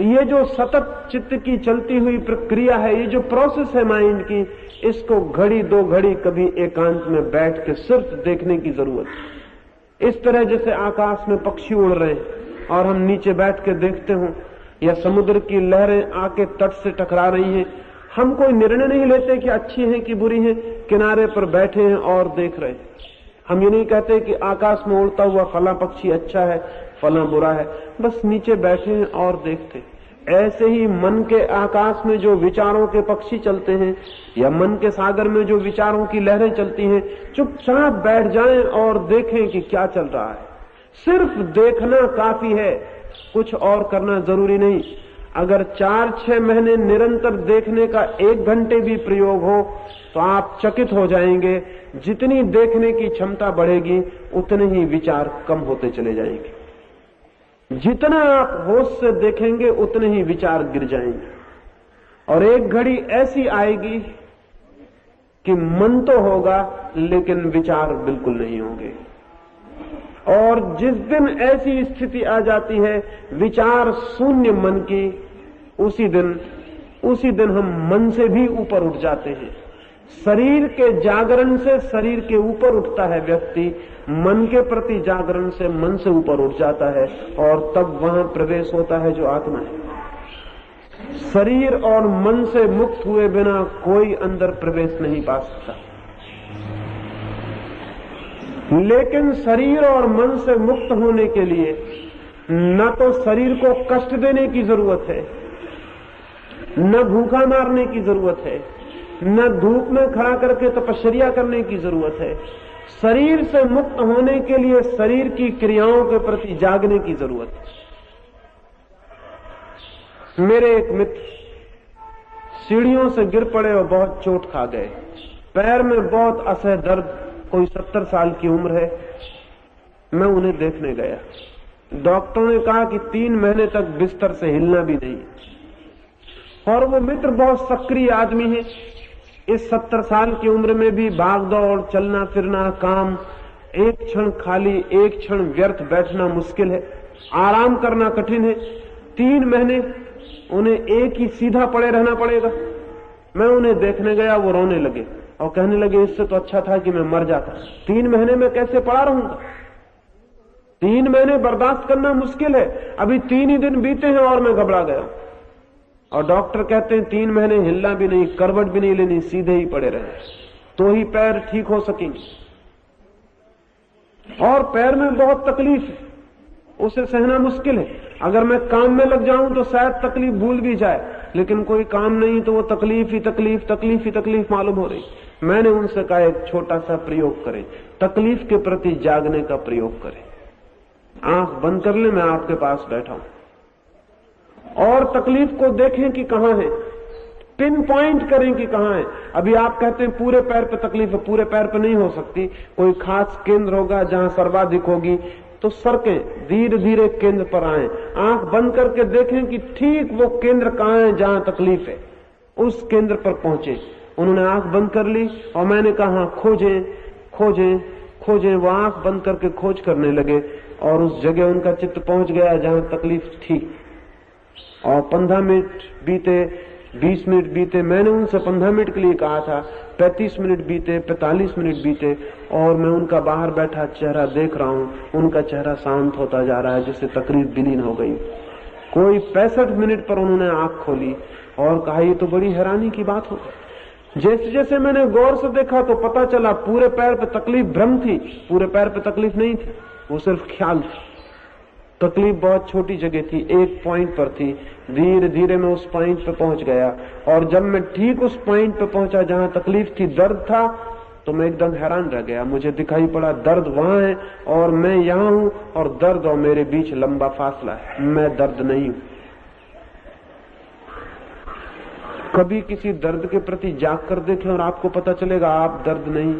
ये जो सतत चित्त की चलती हुई प्रक्रिया है, ये जो प्रोसेस है माइंड की, इसको घड़ी दो घड़ी कभी एकांत में बैठ के सिर्फ देखने की जरूरत है। इस तरह जैसे आकाश में पक्षी उड़ रहे हैं और हम नीचे बैठ के देखते हों, या समुद्र की लहरें आके तट से टकरा रही हैं, हम कोई निर्णय नहीं लेते कि अच्छी हैं कि बुरी हैं, किनारे पर बैठे हैं और देख रहे हैं। हम ये नहीं कहते कि आकाश में उड़ता हुआ फला पक्षी अच्छा है फला बुरा है, बस नीचे बैठे हैं और देखते। ऐसे ही मन के आकाश में जो विचारों के पक्षी चलते हैं, या मन के सागर में जो विचारों की लहरें चलती हैं, चुपचाप बैठ जाएं और देखें कि क्या चल रहा है। सिर्फ देखना काफी है, कुछ और करना जरूरी नहीं। अगर 4-6 महीने निरंतर देखने का 1 घंटे भी प्रयोग हो तो आप चकित हो जाएंगे, जितनी देखने की क्षमता बढ़ेगी उतने ही विचार कम होते चले जाएंगे। जितना आप होश से देखेंगे उतने ही विचार गिर जाएंगे। और एक घड़ी ऐसी आएगी कि मन तो होगा लेकिन विचार बिल्कुल नहीं होंगे। और जिस दिन ऐसी स्थिति आ जाती है विचार शून्य मन की, उसी दिन हम मन से भी ऊपर उठ जाते हैं। शरीर के जागरण से शरीर के ऊपर उठता है व्यक्ति, मन के प्रति जागरण से मन से ऊपर उठ जाता है, और तब वहां प्रवेश होता है जो आत्मा है। शरीर और मन से मुक्त हुए बिना कोई अंदर प्रवेश नहीं पा सकता। लेकिन शरीर और मन से मुक्त होने के लिए न तो शरीर को कष्ट देने की जरूरत है, न भूखा मारने की जरूरत है, न धूप में खड़ा करके तपस्या करने की जरूरत है। शरीर से मुक्त होने के लिए शरीर की क्रियाओं के प्रति जागने की जरूरत है। मेरे एक मित्र सीढ़ियों से गिर पड़े और बहुत चोट खा गए। पैर में बहुत असह दर्द, कोई 70 साल की उम्र है। मैं उन्हें देखने गया। डॉक्टरों ने कहा कि 3 महीने तक बिस्तर से हिलना भी नहीं। और वो मित्र बहुत सक्रिय आदमी है। इस 70 साल की उम्र में भी भाग दौड़, चलना फिरना, काम, एक क्षण खाली, एक क्षण व्यर्थ बैठना मुश्किल है, आराम करना कठिन है। 3 महीने उन्हें एक ही सीधा पड़े रहना पड़ेगा। मैं उन्हें देखने गया, वो रोने लगे और कहने लगे इससे तो अच्छा था कि मैं मर जाता। 3 महीने में कैसे पड़ा रहूंगा? 3 महीने बर्दाश्त करना मुश्किल है। अभी 3 ही दिन बीते हैं और मैं घबरा गया। और डॉक्टर कहते हैं 3 महीने हिलना भी नहीं, करवट भी नहीं लेनी, सीधे ही पड़े रहे तो ही पैर ठीक हो सकेंगे। और पैर में बहुत तकलीफ है, उसे सहना मुश्किल है। अगर मैं काम में लग जाऊं तो शायद तकलीफ भूल भी जाए, लेकिन कोई काम नहीं तो वो तकलीफ ही तकलीफ मालूम हो रही। मैंने उनसे कहा एक छोटा सा प्रयोग करें, तकलीफ के प्रति जागने का प्रयोग करें। आंख बंद कर ले, मैं आपके पास बैठा हूं और तकलीफ को देखें कि कहां है, पिन पॉइंट करें कि कहां है। अभी आप कहते हैं पूरे पैर पे तकलीफ है, पूरे पैर पे नहीं हो सकती। कोई खास केंद्र होगा जहां सर्वाधिक होगी, तो सरकें, धीरे धीरे केंद्र पर आए। आंख बंद करके देखें कि ठीक वो केंद्र कहां है जहां तकलीफ है, उस केंद्र पर पहुंचे। उन्होंने आंख बंद कर ली और मैंने कहा खोजें खोजें खोजें। वो आंख बंद करके खोज करने लगे और उस जगह उनका चित्त पहुंच गया जहां तकलीफ थी। और 15 मिनट बीते, 20 मिनट बीते। मैंने उनसे 15 मिनट के लिए कहा था, 35 मिनट बीते, 45 मिनट बीते, और मैं उनका बाहर बैठा चेहरा देख रहा हूं। उनका चेहरा शांत होता जा रहा है, जैसे तकलीफ विलीन हो गई। कोई 65 मिनट पर उन्होंने आंख खोली और कहा ये तो बड़ी हैरानी की बात हो। जैसे जैसे मैंने गौर से देखा तो पता चला पूरे पैर पे तकलीफ भ्रम थी, पूरे पैर पे तकलीफ नहीं थी, वो सिर्फ ख्याल थी। तकलीफ बहुत छोटी जगह थी, एक पॉइंट पर थी। धीरे धीरे मैं उस पॉइंट पे पहुंच गया, और जब मैं ठीक उस पॉइंट पे पहुंचा जहां तकलीफ थी, दर्द था, तो मैं एकदम हैरान रह गया। मुझे दिखाई पड़ा दर्द वहां है और मैं यहां हूं, और दर्द और मेरे बीच लंबा फासला है। मैं दर्द नहीं हूं। कभी किसी दर्द के प्रति जाग कर देखें और आपको पता चलेगा आप दर्द नहीं।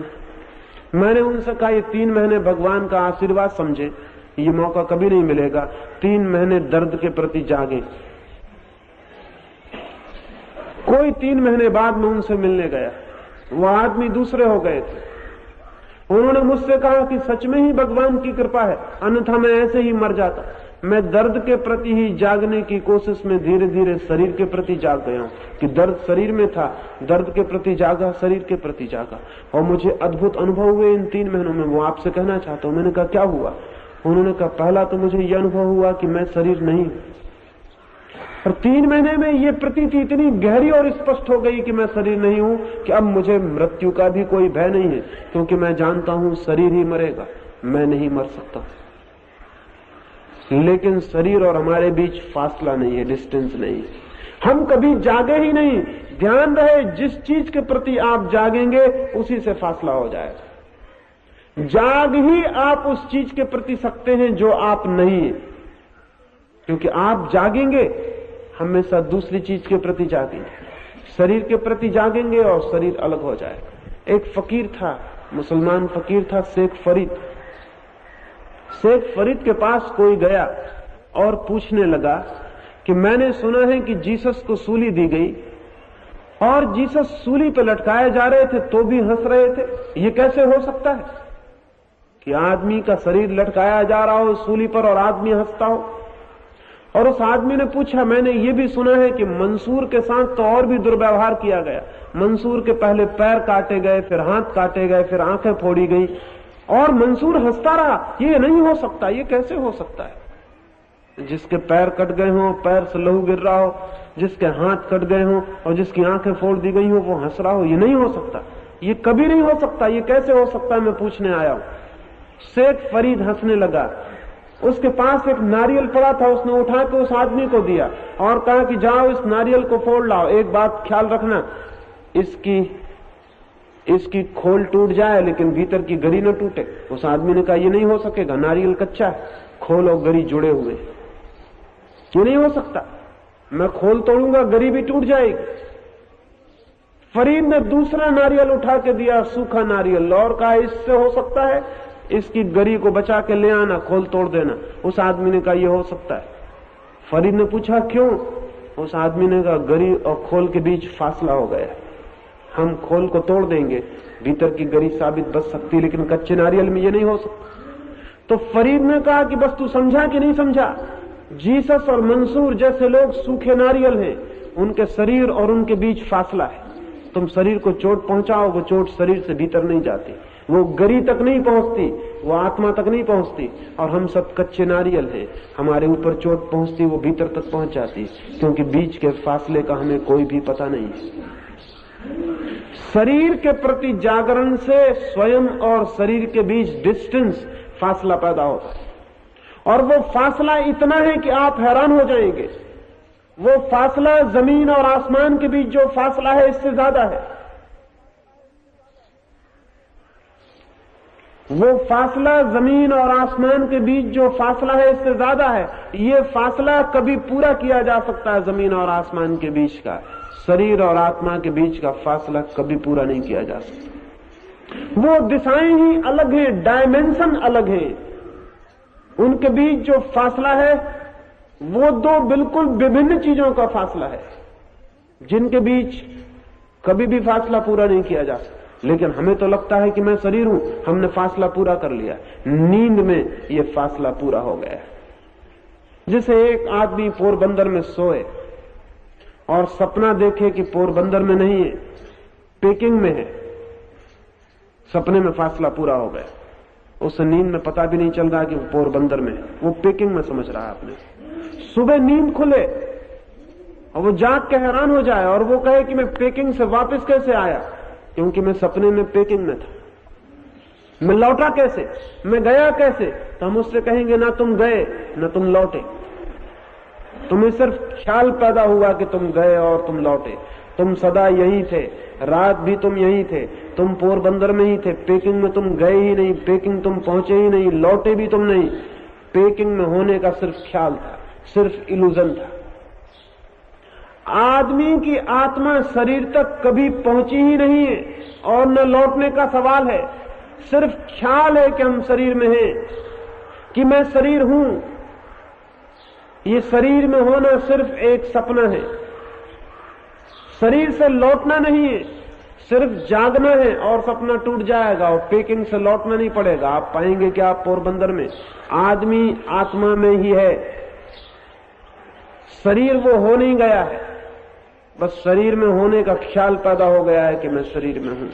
मैंने उनसे कहा ये 3 महीने भगवान का आशीर्वाद समझे, ये मौका कभी नहीं मिलेगा। 3 महीने दर्द के प्रति जागे। कोई 3 महीने बाद मैं उनसे मिलने गया, वो आदमी दूसरे हो गए थे। उन्होंने मुझसे कहा कि सच में ही भगवान की कृपा है, अन्यथा मैं ऐसे ही मर जाता। मैं दर्द के प्रति ही जागने की कोशिश में धीरे धीरे शरीर के प्रति जाग गया हूं कि दर्द शरीर में था, दर्द के प्रति जागा, शरीर के प्रति जागा, और मुझे अद्भुत अनुभव हुए इन 3 महीनों में। वो आपसे कहना चाहता हूं। मैंने कहा क्या हुआ? उन्होंने कहा पहला तो मुझे यह अनुभव हुआ कि मैं शरीर नहीं हूं, और 3 महीने में ये प्रतीति इतनी गहरी और स्पष्ट हो गई कि मैं शरीर नहीं हूं कि अब मुझे मृत्यु का भी कोई भय नहीं है, क्योंकि मैं जानता हूं शरीर ही मरेगा, मैं नहीं मर सकता। लेकिन शरीर और हमारे बीच फासला नहीं है, डिस्टेंस नहीं है। हम कभी जागे ही नहीं। ध्यान रहे, जिस चीज के प्रति आप जागेंगे उसी से फासला हो जाएगा। जाग ही आप उस चीज के प्रति सकते हैं जो आप नहीं है, क्योंकि आप जागेंगे हमेशा दूसरी चीज के प्रति जागेंगे। शरीर के प्रति जागेंगे और शरीर अलग हो जाएगा। एक फकीर था, मुसलमान फकीर था, शेख फरीद। शेख फरीद के पास कोई गया और पूछने लगा कि मैंने सुना है कि जीसस को सूली दी गई और जीसस सूली पे लटकाए जा रहे थे तो भी हंस रहे थे। ये कैसे हो सकता है कि आदमी का शरीर लटकाया जा रहा हो सूली पर और आदमी हंसता हो? और उस आदमी ने पूछा, मैंने ये भी सुना है कि मंसूर के साथ तो और भी दुर्व्यवहार किया गया। मंसूर के पहले पैर काटे गए, फिर हाथ काटे गए, फिर आंखें फोड़ी गई और मंसूर हंसता रहा। ये नहीं हो सकता, ये कैसे हो सकता है? जिसके पैर कट गए हों, पैर से लहू गिर रहा हो, जिसके हाथ कट गए हों और जिसकी आंखें फोड़ दी गई हो, वो हंस रहा हो, ये नहीं हो सकता, ये कभी नहीं हो सकता, ये कैसे हो सकता है? मैं पूछने आया हूं। शेख फरीद हंसने लगा। उसके पास एक नारियल पड़ा था, उसने उठा के उस आदमी को दिया और कहा कि जाओ इस नारियल को फोड़ लाओ। एक बात ख्याल रखना, इसकी खोल टूट जाए लेकिन भीतर की गरी न टूटे। उस आदमी ने कहा ये नहीं हो सकेगा, नारियल कच्चा है, खोल और गरी जुड़े हुए, ये नहीं हो सकता। मैं खोल तोड़ूंगा, गरी भी टूट जाएगी। फरीद ने दूसरा नारियल उठा के दिया, सूखा नारियल, और कहा इससे हो सकता है, इसकी गरी को बचा के ले आना, खोल तोड़ देना। उस आदमी ने कहा यह हो सकता है। फरीद ने पूछा क्यों? उस आदमी ने कहा गरी और खोल के बीच फासला हो गया, हम खोल को तोड़ देंगे, भीतर की गरी साबित बच सकती, लेकिन कच्चे नारियल में ये नहीं हो सकता। तो फरीद ने कहा कि बस तू समझा कि नहीं समझा? जीसस और मंसूर जैसे लोग सूखे नारियल हैं, उनके शरीर और उनके बीच फासला है। तुम शरीर को चोट पहुंचाओ, वो चोट शरीर से भीतर नहीं जाती, वो गरी तक नहीं पहुंचती, वो आत्मा तक नहीं पहुंचती। और हम सब कच्चे नारियल हैं, हमारे ऊपर चोट पहुंचती, वो भीतर तक पहुंच जाती, क्योंकि बीच के फासले का हमें कोई भी पता नहीं है। शरीर के प्रति जागरण से स्वयं और शरीर के बीच डिस्टेंस, फासला पैदा होता है, और वो फासला इतना है कि आप हैरान हो जाएंगे। वो फासला जमीन और आसमान के बीच जो फासला है, इससे ज्यादा है। वो फासला जमीन और आसमान के बीच जो फासला है, इससे ज्यादा है। ये फासला कभी पूरा किया जा सकता है जमीन और आसमान के बीच का, शरीर और आत्मा के बीच का फासला कभी पूरा नहीं किया जा सकता। वो दिशाएं ही अलग हैं, डायमेंशन अलग हैं, उनके बीच जो फासला है वो दो बिल्कुल विभिन्न चीजों का फासला है, जिनके बीच कभी भी फासला पूरा नहीं किया जा सकता। लेकिन हमें तो लगता है कि मैं शरीर हूं, हमने फासला पूरा कर लिया। नींद में ये फासला पूरा हो गया। जैसे एक आदमी पोरबंदर में सोए और सपना देखे कि पोरबंदर में नहीं है, पेकिंग में है, सपने में फासला पूरा हो गया। उसे नींद में पता भी नहीं चल रहा कि वो पोरबंदर में है, वो पेकिंग में समझ रहा है आपने। सुबह नींद खुले और वो जाग के हैरान हो जाए और वो कहे कि मैं पेकिंग से वापस कैसे आया, क्योंकि मैं सपने में पेकिंग में था। मैं लौटा कैसे, मैं गया कैसे? तो हम उससे कहेंगे ना तुम गए ना तुम लौटे, तुम्हें सिर्फ ख्याल पैदा हुआ कि तुम गए और तुम लौटे। तुम सदा यहीं थे, रात भी तुम यहीं थे, तुम पोरबंदर में ही थे, पेकिंग में तुम गए ही नहीं, पेकिंग तुम पहुंचे ही नहीं, लौटे भी तुम नहीं। पेकिंग में होने का सिर्फ ख्याल था, सिर्फ इल्यूजन था। आदमी की आत्मा शरीर तक कभी पहुंची ही नहीं है और न लौटने का सवाल है। सिर्फ ख्याल है कि हम शरीर में हैं, कि मैं शरीर हूं। ये शरीर में होना सिर्फ एक सपना है, शरीर से लौटना नहीं है, सिर्फ जागना है और सपना टूट जाएगा और पेकिंग से लौटना नहीं पड़ेगा। आप पाएंगे कि आप पोरबंदर में, आदमी आत्मा में ही है, शरीर वो हो नहीं गया है, बस शरीर में होने का ख्याल पैदा हो गया है कि मैं शरीर में हूं।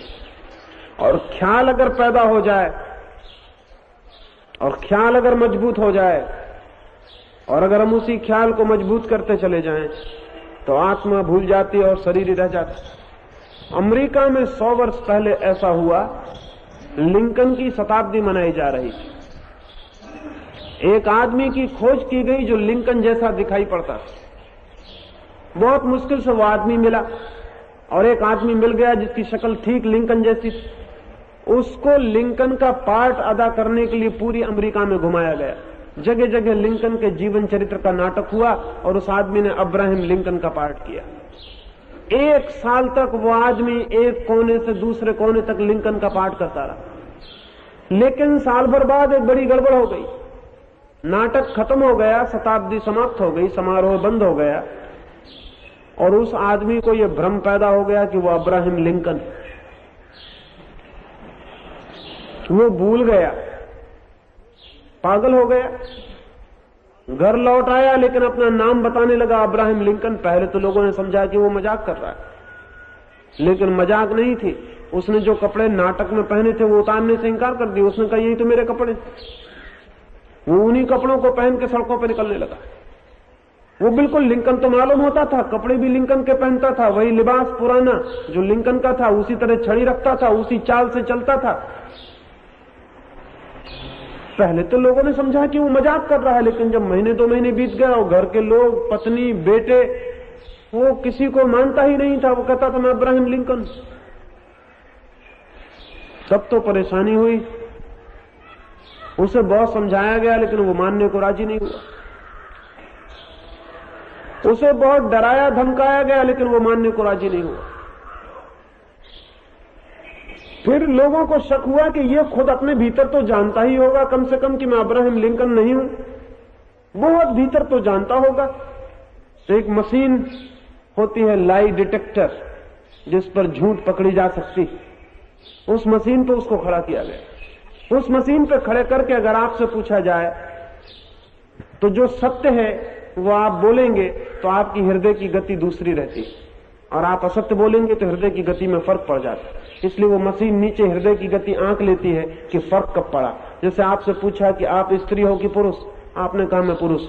और ख्याल अगर पैदा हो जाए और ख्याल अगर मजबूत हो जाए और अगर हम उसी ख्याल को मजबूत करते चले जाएं तो आत्मा भूल जाती है और शरीर ही रह जाता। अमेरिका में 100 वर्ष पहले ऐसा हुआ, लिंकन की शताब्दी मनाई जा रही थी। एक आदमी की खोज की गई जो लिंकन जैसा दिखाई पड़ता था। बहुत मुश्किल से वो आदमी मिला और एक आदमी मिल गया जिसकी शक्ल ठीक लिंकन जैसी थी। उसको लिंकन का पार्ट अदा करने के लिए पूरी अमेरिका में घुमाया गया। जगह जगह लिंकन के जीवन चरित्र का नाटक हुआ और उस आदमी ने अब्राहम लिंकन का पाठ किया। 1 साल तक वो आदमी एक कोने से दूसरे कोने तक लिंकन का पाठ करता रहा, लेकिन साल भर बाद एक बड़ी गड़बड़ हो गई। नाटक खत्म हो गया, शताब्दी समाप्त हो गई, समारोह बंद हो गया और उस आदमी को यह भ्रम पैदा हो गया कि वो अब्राहम लिंकन। वो भूल गया, पागल हो गया, घर लौट आया लेकिन अपना नाम बताने लगा अब्राहम लिंकन। पहले तो लोगों ने समझा कि वो मजाक कर रहा है, लेकिन मजाक नहीं थी। उसने जो कपड़े नाटक में पहने थे वो उतारने से इंकार कर दिया। उसने कहा यही तो मेरे कपड़े। वो उन्हीं कपड़ों को पहन के सड़कों पर निकलने लगा। वो बिल्कुल लिंकन तो मालूम होता था, कपड़े भी लिंकन के पहनता था, वही लिबास पुराना जो लिंकन का था, उसी तरह छड़ी रखता था, उसी चाल से चलता था। पहले तो लोगों ने समझा कि वो मजाक कर रहा है, लेकिन जब महीने 2 महीने बीत गए और घर के लोग, पत्नी, बेटे, वो किसी को मानता ही नहीं था। वो कहता था मैं अब्राहम लिंकन। तब तो परेशानी हुई। उसे बहुत समझाया गया लेकिन वो मानने को राजी नहीं हुआ। उसे बहुत डराया धमकाया गया लेकिन वो मानने को राजी नहीं हुआ। फिर लोगों को शक हुआ कि ये खुद अपने भीतर तो जानता ही होगा कम से कम कि मैं अब्राहम लिंकन नहीं हूं, बहुत भीतर तो जानता होगा। तो एक मशीन होती है लाई डिटेक्टर, जिस पर झूठ पकड़ी जा सकती, उस मशीन पर उसको खड़ा किया गया। उस मशीन पर खड़े करके अगर आपसे पूछा जाए तो जो सत्य है वो आप बोलेंगे तो आपकी हृदय की गति दूसरी रहती, और आप असत्य बोलेंगे तो हृदय की गति में फर्क पड़ जाता है। इसलिए वो मशीन नीचे हृदय की गति आंक लेती है कि फर्क कब पड़ा। जैसे आपसे पूछा कि आप स्त्री हो कि पुरुष, आपने कहा मैं पुरुष,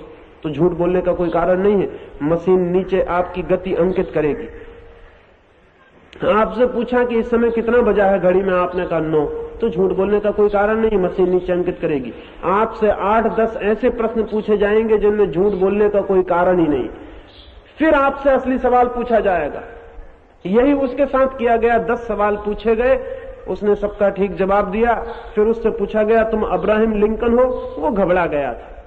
तो झूठ बोलने का कोई कारण नहीं है, मशीन नीचे आपकी गति अंकित करेगी। आपसे पूछा कि इस समय कितना बजा है घड़ी में, आपने कहा 9, तो झूठ बोलने का कोई कारण नहीं, मशीन नीचे अंकित करेगी। आपसे 8-10 ऐसे प्रश्न पूछे जाएंगे जिनमें झूठ बोलने का कोई कारण ही नहीं। फिर आपसे असली सवाल पूछा जाएगा। यही उसके साथ किया गया। 10 सवाल पूछे गए, उसने सबका ठीक जवाब दिया। फिर उससे पूछा गया तुम अब्राहम लिंकन हो? वो घबरा गया था,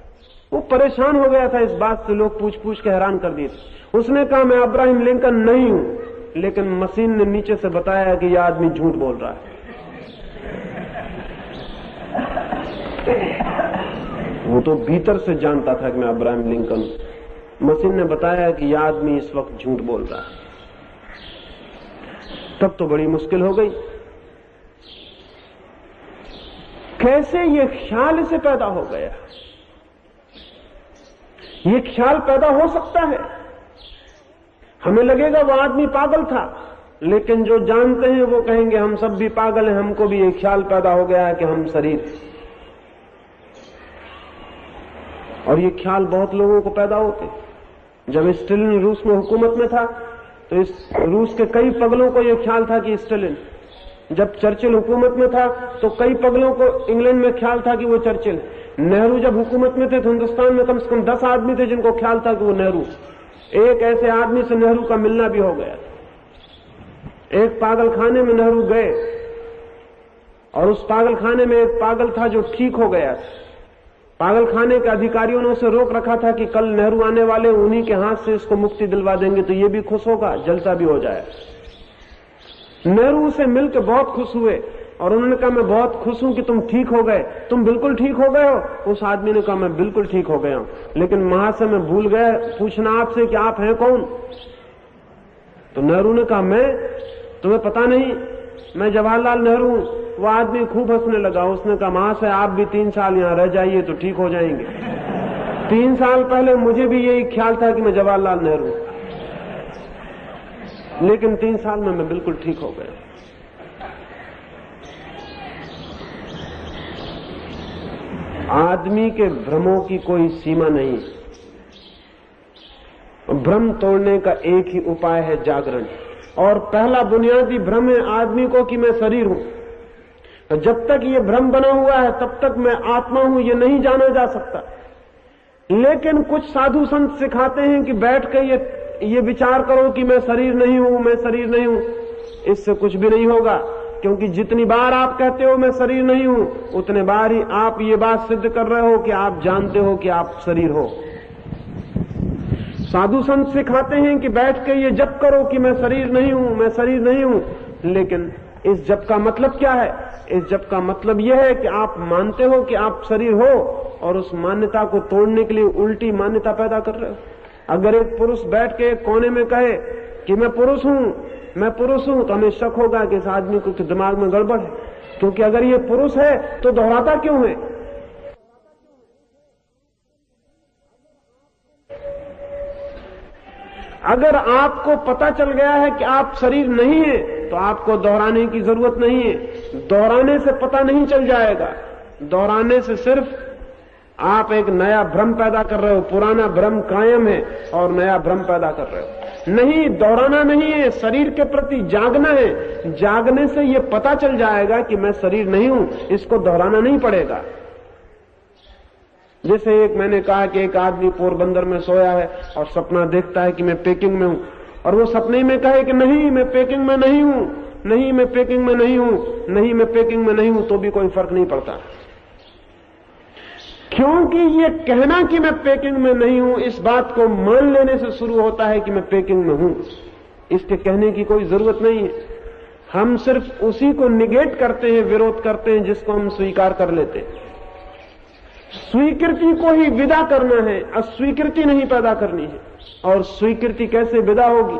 वो परेशान हो गया था इस बात से, लोग पूछ पूछ के हैरान कर दिए। उसने कहा मैं अब्राहम लिंकन नहीं हूं, लेकिन मशीन ने नीचे से बताया कि यह आदमी झूठ बोल रहा है। वो तो भीतर से जानता था कि मैं अब्राहम लिंकन हूं। मशीन ने बताया कि यह आदमी इस वक्त झूठ बोल रहा है। तब तो बड़ी मुश्किल हो गई। कैसे ये ख्याल इसे पैदा हो गया? ये ख्याल पैदा हो सकता है। हमें लगेगा वो आदमी पागल था, लेकिन जो जानते हैं वो कहेंगे हम सब भी पागल हैं, हमको भी ये ख्याल पैदा हो गया है कि हम शरीर। और ये ख्याल बहुत लोगों को पैदा होते। जब स्टालिन रूस में हुकूमत में था तो इस रूस के कई पगलों को यह ख्याल था कि स्टालिन। जब चर्चिल हुकूमत में था तो कई पगलों को इंग्लैंड में ख्याल था कि वो चर्चिल। नेहरू जब हुकूमत में थे तो हिंदुस्तान में कम से कम 10 आदमी थे जिनको ख्याल था कि वो नेहरू। एक ऐसे आदमी से नेहरू का मिलना भी हो गया। एक पागल खाने में नेहरू गए और उस पागल खाने में एक पागल था जो ठीक हो गया। पागल खाने के अधिकारियों ने उसे रोक रखा था कि कल नेहरू आने वाले, उन्हीं के हाथ से इसको मुक्ति दिलवा देंगे तो ये भी खुश होगा, जलसा भी हो जाए। नेहरू से मिलकर बहुत खुश हुए और उन्होंने कहा मैं बहुत खुश हूं कि तुम ठीक हो गए। तुम बिल्कुल ठीक हो गए हो? उस आदमी ने कहा मैं बिल्कुल ठीक हो गया हूं, लेकिन महाशय मैं भूल गया पूछना आपसे कि आप हैं कौन? तो नेहरू ने कहा मैं, तुम्हें पता नहीं मैं जवाहरलाल नेहरू हूं। वो आदमी खूब हंसने लगा। उसने कहा महाशय आप भी 3 साल यहां रह जाइए तो ठीक हो जाएंगे। 3 साल पहले मुझे भी यही ख्याल था कि मैं जवाहरलाल नेहरू, लेकिन 3 साल में मैं बिल्कुल ठीक हो गया। आदमी के भ्रमों की कोई सीमा नहीं। भ्रम तोड़ने का एक ही उपाय है जागरण, और पहला बुनियादी भ्रम है आदमी को कि मैं शरीर हूं। तो जब तक ये भ्रम बना हुआ है तब तक मैं आत्मा हूं ये नहीं जाना जा सकता। लेकिन कुछ साधु संत सिखाते हैं कि बैठ कर ये विचार करो कि मैं शरीर नहीं हूं, मैं शरीर नहीं हूं। इससे कुछ भी नहीं होगा। क्योंकि जितनी बार आप कहते हो मैं शरीर नहीं हूं, उतने बार ही आप ये बात सिद्ध कर रहे हो कि आप जानते हो कि आप शरीर हो। साधु संत सिखाते हैं कि बैठ के ये जप करो कि मैं शरीर नहीं हूं, मैं शरीर नहीं हूं, लेकिन इस जप का मतलब क्या है? इस जप का मतलब यह है कि आप मानते हो कि आप शरीर हो और उस मान्यता को तोड़ने के लिए उल्टी मान्यता पैदा कर रहे हो। अगर एक पुरुष बैठ के एक कोने में कहे कि मैं पुरुष हूं, मैं पुरुष हूं, तो हमें शक होगा कि इस आदमी को दिमाग में गड़बड़ है, क्योंकि अगर ये पुरुष है तो दोहराता क्यों है? अगर आपको पता चल गया है कि आप शरीर नहीं है तो आपको दोहराने की जरूरत नहीं है। दोहराने से पता नहीं चल जाएगा, दोहराने से सिर्फ आप एक नया भ्रम पैदा कर रहे हो, पुराना भ्रम कायम है और नया भ्रम पैदा कर रहे हो। नहीं, दोहराना नहीं है, शरीर के प्रति जागना है। जागने से यह पता चल जाएगा कि मैं शरीर नहीं हूं, इसको दोहराना नहीं पड़ेगा। जैसे एक मैंने कहा कि एक आदमी पोरबंदर में सोया है और सपना देखता है कि मैं पेकिंग में हूं, और वो सपने में कहे कि नहीं मैं पेकिंग में नहीं हूं, नहीं मैं पेकिंग में नहीं हूं, नहीं मैं पेकिंग में नहीं हूं, तो भी कोई फर्क नहीं पड़ता, क्योंकि ये कहना कि मैं पेकिंग में नहीं हूं इस बात को मान लेने से शुरू होता है कि मैं पेकिंग में हूं। इसके कहने की कोई जरूरत नहीं है। हम सिर्फ उसी को निगेट करते हैं, विरोध करते हैं जिसको हम स्वीकार कर लेते हैं। स्वीकृति को ही विदा करना है, अस्वीकृति नहीं पैदा करनी है। और स्वीकृति कैसे विदा होगी?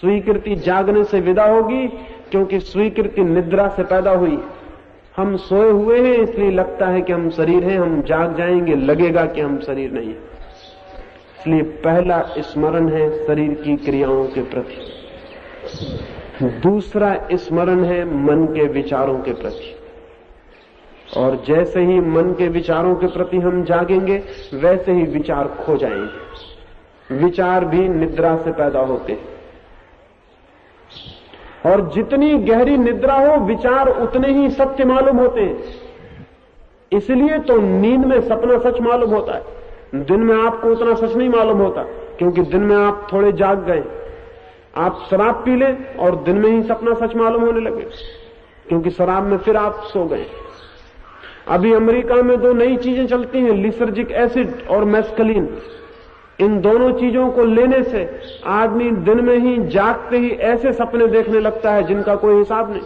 स्वीकृति जागने से विदा होगी, क्योंकि स्वीकृति निद्रा से पैदा हुई। हम सोए हुए हैं इसलिए लगता है कि हम शरीर हैं, हम जाग जाएंगे लगेगा कि हम शरीर नहीं है। इसलिए पहला स्मरण है शरीर की क्रियाओं के प्रति, दूसरा स्मरण है मन के विचारों के प्रति। और जैसे ही मन के विचारों के प्रति हम जागेंगे वैसे ही विचार खो जाएंगे। विचार भी निद्रा से पैदा होते हैं, और जितनी गहरी निद्रा हो विचार उतने ही सत्य मालूम होते हैं। इसलिए तो नींद में सपना सच मालूम होता है, दिन में आपको उतना सच नहीं मालूम होता, क्योंकि दिन में आप थोड़े जाग गए। आप शराब पी लें और दिन में ही सपना सच मालूम होने लगे, क्योंकि शराब में फिर आप सो गए। अभी अमेरिका में दो नई चीजें चलती हैं, लिसर्जिक एसिड और मैस्कलीन। इन दोनों चीजों को लेने से आदमी दिन में ही जागते ही ऐसे सपने देखने लगता है जिनका कोई हिसाब नहीं।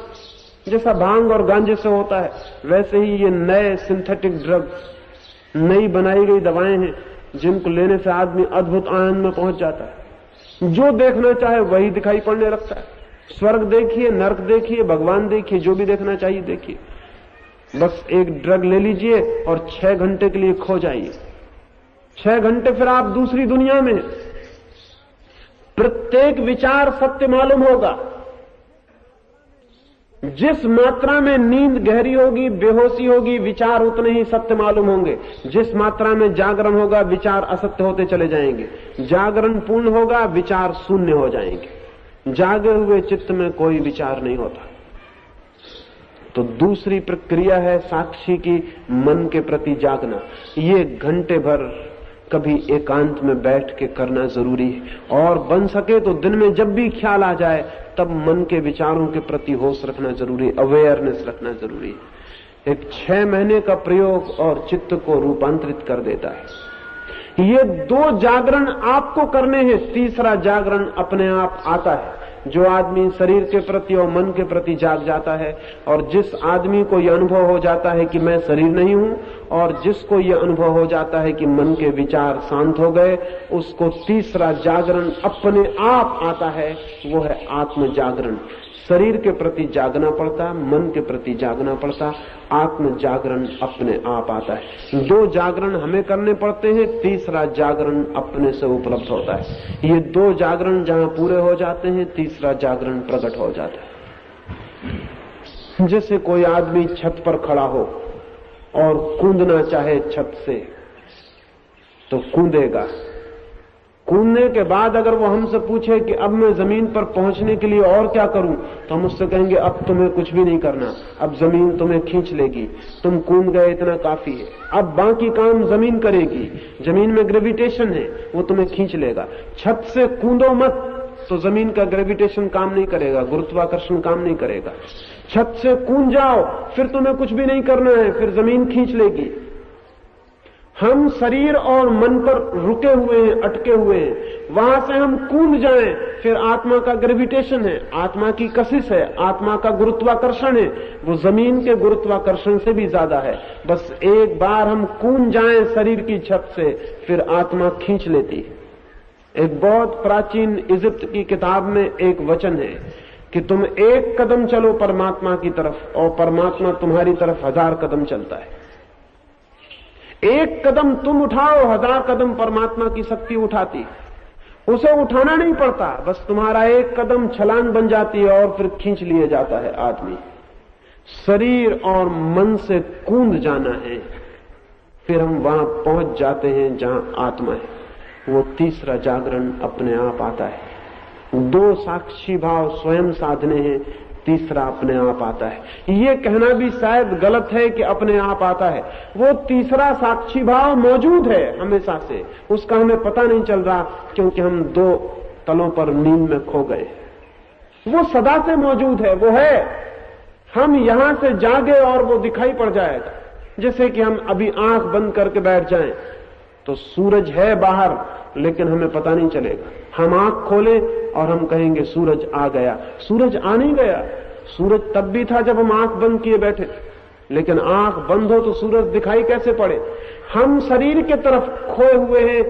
जैसा भांग और गांजे से होता है, वैसे ही ये नए सिंथेटिक ड्रग्स, नई बनाई गई दवाएं हैं जिनको लेने से आदमी अद्भुत आनंद में पहुंच जाता है। जो देखना चाहे वही दिखाई पड़ने लगता है। स्वर्ग देखिए, नरक देखिए, भगवान देखिए, जो भी देखना चाहिए देखिए। बस एक ड्रग ले लीजिए और 6 घंटे के लिए खो जाइए। 6 घंटे फिर आप दूसरी दुनिया में। प्रत्येक विचार सत्य मालूम होगा। जिस मात्रा में नींद गहरी होगी, बेहोशी होगी, विचार उतने ही सत्य मालूम होंगे। जिस मात्रा में जागरण होगा, विचार असत्य होते चले जाएंगे। जागरण पूर्ण होगा, विचार शून्य हो जाएंगे। जागे हुए चित्त में कोई विचार नहीं होता। तो दूसरी प्रक्रिया है साक्षी की मन के प्रति जागना। ये घंटे भर कभी एकांत में बैठ के करना जरूरी है, और बन सके तो दिन में जब भी ख्याल आ जाए तब मन के विचारों के प्रति होश रखना जरूरी है, अवेयरनेस रखना जरूरी है। एक 6 महीने का प्रयोग और चित्त को रूपांतरित कर देता है। ये 2 जागरण आपको करने हैं, तीसरा जागरण अपने आप आता है। जो आदमी शरीर के प्रति और मन के प्रति जाग जाता है, और जिस आदमी को यह अनुभव हो जाता है कि मैं शरीर नहीं हूं, और जिसको यह अनुभव हो जाता है कि मन के विचार शांत हो गए, उसको तीसरा जागरण अपने आप आता है। वो है आत्म जागरण। शरीर के प्रति जागना पड़ता, मन के प्रति जागना पड़ता, आत्म जागरण अपने आप आता है। 2 जागरण हमें करने पड़ते हैं, तीसरा जागरण अपने से उपलब्ध होता है। ये 2 जागरण जहां पूरे हो जाते हैं, तीसरा जागरण प्रकट हो जाता है। जैसे कोई आदमी छत पर खड़ा हो और कूदना चाहे छत से, तो कूदेगा। कूदने के बाद अगर वो हमसे पूछे कि अब मैं जमीन पर पहुंचने के लिए और क्या करूं, तो हम उससे कहेंगे अब तुम्हें कुछ भी नहीं करना, अब जमीन तुम्हें खींच लेगी, तुम कूद गए इतना काफी है, अब बाकी काम जमीन करेगी। जमीन में ग्रेविटेशन है, वो तुम्हें खींच लेगा। छत से कूदो मत, तो जमीन का ग्रेविटेशन काम नहीं करेगा, गुरुत्वाकर्षण काम नहीं करेगा। छत से कूद जाओ, फिर तुम्हें कुछ भी नहीं करना है, फिर जमीन खींच लेगी। हम शरीर और मन पर रुके हुए हैं, अटके हुए हैं। वहां से हम कूद जाएं, फिर आत्मा का ग्रेविटेशन है, आत्मा की कशिश है, आत्मा का गुरुत्वाकर्षण है, वो जमीन के गुरुत्वाकर्षण से भी ज्यादा है। बस एक बार हम कूद जाएं शरीर की छत से, फिर आत्मा खींच लेती है। एक बहुत प्राचीन इजिप्ट की किताब में एक वचन है कि तुम एक कदम चलो परमात्मा की तरफ और परमात्मा तुम्हारी तरफ 1000 कदम चलता है। एक कदम तुम उठाओ, 1000 कदम परमात्मा की शक्ति उठाती। उसे उठाना नहीं पड़ता, बस तुम्हारा एक कदम छलांग बन जाती है और फिर खींच लिए जाता है आदमी। शरीर और मन से कूद जाना है, फिर हम वहां पहुंच जाते हैं जहां आत्मा है। वो तीसरा जागरण अपने आप आता है। 2 साक्षी भाव स्वयं साधने हैं, तीसरा अपने आप आता है। ये कहना भी शायद गलत है कि अपने आप आता है। वो तीसरा साक्षी भाव मौजूद है हमेशा से, उसका हमें पता नहीं चल रहा क्योंकि हम 2 तलों पर नींद में खो गए। वो सदा से मौजूद है, वो है। हम यहां से जागे और वो दिखाई पड़ जाएगा। जैसे कि हम अभी आंख बंद करके बैठ जाएं तो सूरज है बाहर, लेकिन हमें पता नहीं चलेगा। हम आंख खोलें और हम कहेंगे सूरज आ गया। सूरज आ नहीं गया। सूरज तब भी था जब हम आंख बंद किए बैठे थे, लेकिन आंख बंद हो तो सूरज दिखाई कैसे पड़े? हम शरीर के तरफ खोए हुए हैं,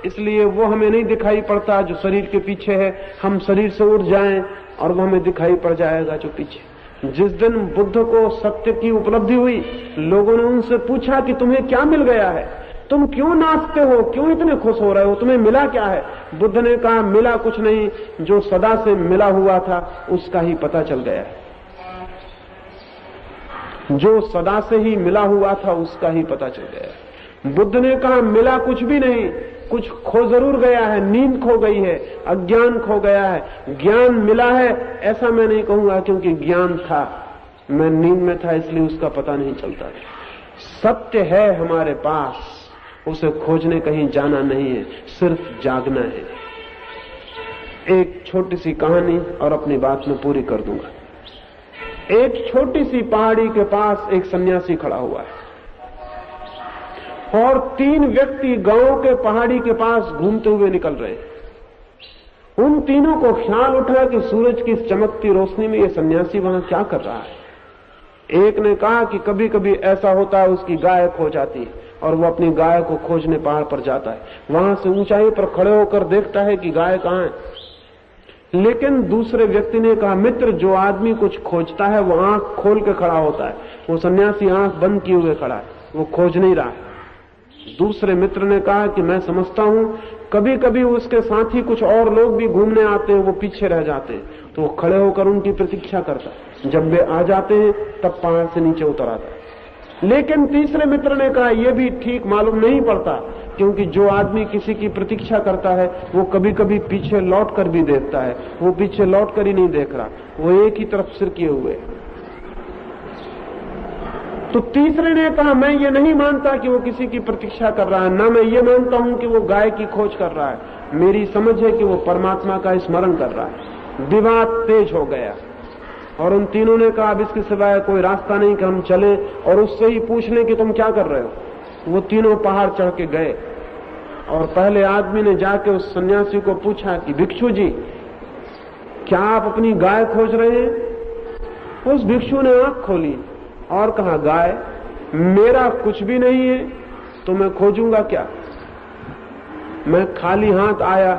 इसलिए वो हमें नहीं दिखाई पड़ता जो शरीर के पीछे है। हम शरीर से उठ जाएं और वो हमें दिखाई पड़ जाएगा जो पीछे। जिस दिन बुद्ध को सत्य की उपलब्धि हुई, लोगों ने उनसे पूछा कि तुम्हें क्या मिल गया है, तुम क्यों नाचते हो, क्यों इतने खुश हो रहे हो, तुम्हें मिला क्या है? बुद्ध ने कहा, मिला कुछ नहीं, जो सदा से मिला हुआ था उसका ही पता चल गया है। जो सदा से ही मिला हुआ था उसका ही पता चल गया। बुद्ध ने कहा, मिला कुछ भी नहीं, कुछ खो जरूर गया है, नींद खो गई है, अज्ञान खो गया है। ज्ञान मिला है ऐसा मैं नहीं कहूंगा, क्योंकि ज्ञान था, मैं नींद में था इसलिए उसका पता नहीं चलता। सत्य है हमारे पास, उसे खोजने कहीं जाना नहीं है, सिर्फ जागना है। एक छोटी सी कहानी और अपनी बात में पूरी कर दूंगा। एक छोटी सी पहाड़ी के पास एक सन्यासी खड़ा हुआ है और 3 व्यक्ति गांव के पहाड़ी के पास घूमते हुए निकल रहे हैं। उन तीनों को ख्याल उठा कि सूरज की चमकती रोशनी में ये सन्यासी वहां क्या कर रहा है। एक ने कहा कि कभी कभी ऐसा होता है उसकी गाय खो जाती है और वो अपनी गाय को खोजने पहाड़ पर जाता है। वहां से ऊंचाई पर खड़े होकर देखता है कि गाय कहां है। लेकिन दूसरे व्यक्ति ने कहा, मित्र, जो आदमी कुछ खोजता है वो आंख खोल के खड़ा होता है, वो सन्यासी आंख बंद किए हुए खड़ा है, वो खोज नहीं रहा है। दूसरे मित्र ने कहा कि मैं समझता हूं, कभी कभी उसके साथ ही कुछ और लोग भी घूमने आते हैं, वो पीछे रह जाते हैं, तो वो खड़े होकर उनकी प्रतीक्षा करता है। जब वे आ जाते हैं तब पहाड़ से नीचे उतर आता है। लेकिन तीसरे मित्र ने कहा, यह भी ठीक मालूम नहीं पड़ता, क्योंकि जो आदमी किसी की प्रतीक्षा करता है वो कभी कभी पीछे लौट कर भी देखता है, वो पीछे लौट कर ही नहीं देख रहा, वो एक ही तरफ सिर किए हुए। तो तीसरे ने कहा, मैं ये नहीं मानता कि वो किसी की प्रतीक्षा कर रहा है, ना मैं ये मानता हूं कि वो गाय की खोज कर रहा है। मेरी समझ है कि वो परमात्मा का स्मरण कर रहा है। विवाद तेज हो गया और उन तीनों ने कहा, अब इसके सिवाय कोई रास्ता नहीं कि हम चलें और उससे ही पूछ लें कि तुम क्या कर रहे हो। वो तीनों पहाड़ चढ़ के गए और पहले आदमी ने जाके उस सन्यासी को पूछा कि भिक्षु जी, क्या आप अपनी गाय खोज रहे हैं? उस भिक्षु ने आंख खोली और कहा, गाय? मेरा कुछ भी नहीं है तो मैं खोजूंगा क्या? मैं खाली हाथ आया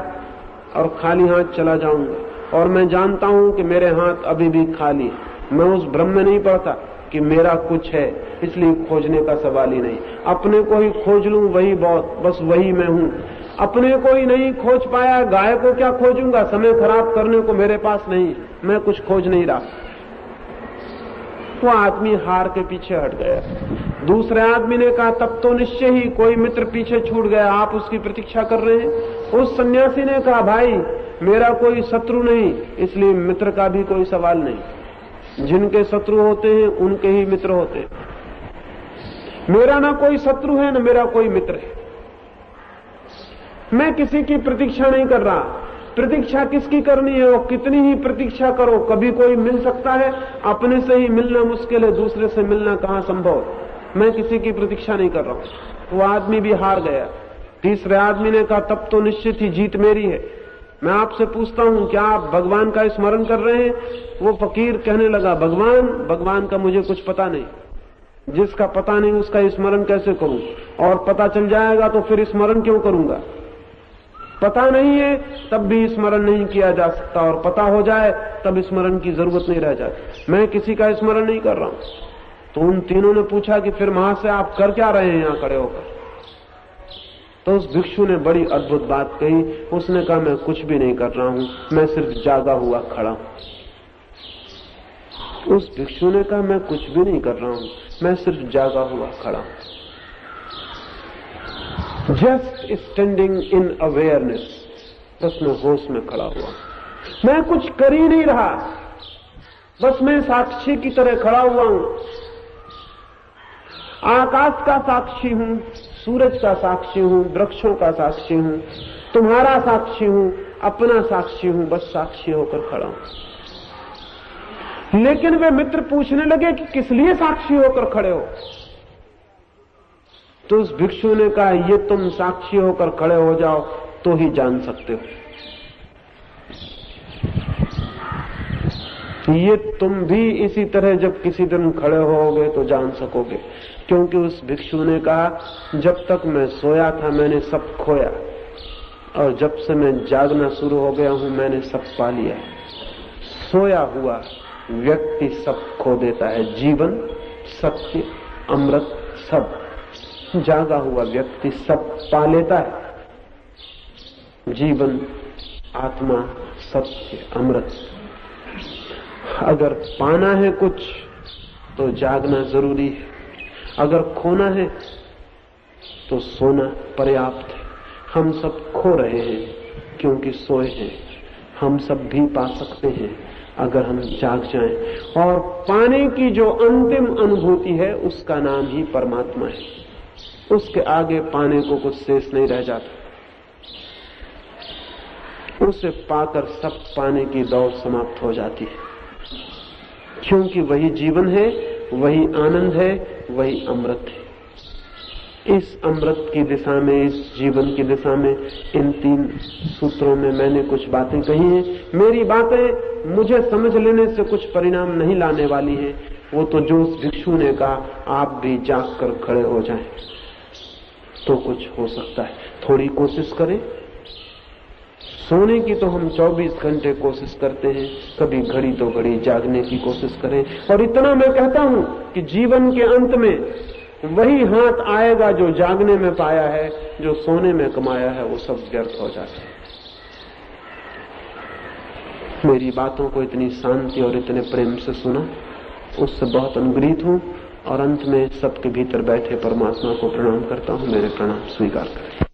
और खाली हाथ चला जाऊंगा, और मैं जानता हूं कि मेरे हाथ अभी भी खाली है। मैं उस भ्रम में नहीं पड़ता कि मेरा कुछ है, इसलिए खोजने का सवाल ही नहीं। अपने को ही खोज लूं वही बहुत, बस वही मैं हूं। अपने को ही नहीं खोज पाया, गाय को क्या खोजूंगा? समय खराब करने को मेरे पास नहीं, मैं कुछ खोज नहीं रहा। वो आदमी हार के पीछे हट गया। दूसरे आदमी ने कहा, तब तो निश्चय ही कोई मित्र पीछे छूट गया, आप उसकी प्रतीक्षा कर रहे हैं। उस सन्यासी ने कहा, भाई मेरा कोई शत्रु नहीं, इसलिए मित्र का भी कोई सवाल नहीं। जिनके शत्रु होते हैं उनके ही मित्र होते हैं। मेरा ना कोई शत्रु है, ना मेरा कोई मित्र है। मैं किसी की प्रतीक्षा नहीं कर रहा। प्रतीक्षा किसकी करनी है? वो कितनी ही प्रतीक्षा करो, कभी कोई मिल सकता है। अपने से ही मिलना मुश्किल है, दूसरे से मिलना कहां संभव। मैं किसी की प्रतीक्षा नहीं कर रहा हूं। वो आदमी भी हार गया। तीसरे आदमी ने कहा, तब तो निश्चित ही जीत मेरी है। मैं आपसे पूछता हूं, क्या आप भगवान का स्मरण कर रहे हैं? वो फकीर कहने लगा, भगवान का मुझे कुछ पता नहीं। जिसका पता नहीं उसका स्मरण कैसे करूं? और पता चल जाएगा तो फिर स्मरण क्यों करूंगा? पता नहीं है तब भी स्मरण नहीं किया जा सकता, और पता हो जाए तब स्मरण की जरूरत नहीं रह जाती। मैं किसी का स्मरण नहीं कर रहा हूं। तो उन तीनों ने पूछा कि फिर महाशय आप कर क्या रहे हैं यहां खड़े होकर? तो उस भिक्षु ने बड़ी अद्भुत बात कही। उसने कहा, मैं कुछ भी नहीं कर रहा हूं, मैं सिर्फ जागा हुआ खड़ा हूं। उस भिक्षु ने कहा, मैं कुछ भी नहीं कर रहा हूं, मैं सिर्फ जागा हुआ खड़ा हूं। जस्ट स्टैंडिंग इन अवेयरनेस, बस मैं होश में खड़ा हुआ। मैं कुछ कर ही नहीं रहा, बस मैं साक्षी की तरह खड़ा हुआ हूं। आकाश का साक्षी हूं, सूरज का साक्षी हूं, वृक्षों का साक्षी हूं, तुम्हारा साक्षी हूं, अपना साक्षी हूं, बस साक्षी होकर खड़ा हूं। लेकिन वे मित्र पूछने लगे कि किस लिए साक्षी होकर खड़े हो? तो उस भिक्षु ने कहा, ये तुम साक्षी होकर खड़े हो जाओ तो ही जान सकते हो। ये तुम भी इसी तरह जब किसी दिन खड़े होगे तो जान सकोगे। क्योंकि उस भिक्षु ने कहा, जब तक मैं सोया था मैंने सब खोया, और जब से मैं जागना शुरू हो गया हूं मैंने सब पा लिया। सोया हुआ व्यक्ति सब खो देता है, जीवन, सत्य, अमृत, सब। जागा हुआ व्यक्ति सब पा लेता है, जीवन, आत्मा, सत्य, अमृत। अगर पाना है कुछ तो जागना जरूरी है, अगर खोना है तो सोना पर्याप्त है। हम सब खो रहे हैं क्योंकि सोए हैं। हम सब भी पा सकते हैं अगर हम जाग जाएं। और पाने की जो अंतिम अनुभूति है उसका नाम ही परमात्मा है। उसके आगे पाने को कुछ शेष नहीं रह जाता। उसे पाकर सब पाने की दौड़ समाप्त हो जाती है, क्योंकि वही जीवन है, वही आनंद है, वही अमृत है। इस अमृत की दिशा में, इस जीवन की दिशा में, इन 3 सूत्रों में मैंने कुछ बातें कही हैं। मेरी बातें मुझे समझ लेने से कुछ परिणाम नहीं लाने वाली हैं। वो तो जो उस भिक्षु ने कहा, आप भी जाग कर खड़े हो जाएं तो कुछ हो सकता है। थोड़ी कोशिश करें। सोने की तो हम 24 घंटे कोशिश करते हैं, कभी घड़ी तो घड़ी जागने की कोशिश करें। और इतना मैं कहता हूं कि जीवन के अंत में वही हाथ आएगा जो जागने में पाया है, जो सोने में कमाया है वो सब व्यर्थ हो जाता है। मेरी बातों को इतनी शांति और इतने प्रेम से सुना, उससे बहुत अनुग्रहित हूं। और अंत में सबके भीतर बैठे परमात्मा को प्रणाम करता हूं। मेरे प्रणाम स्वीकार करें।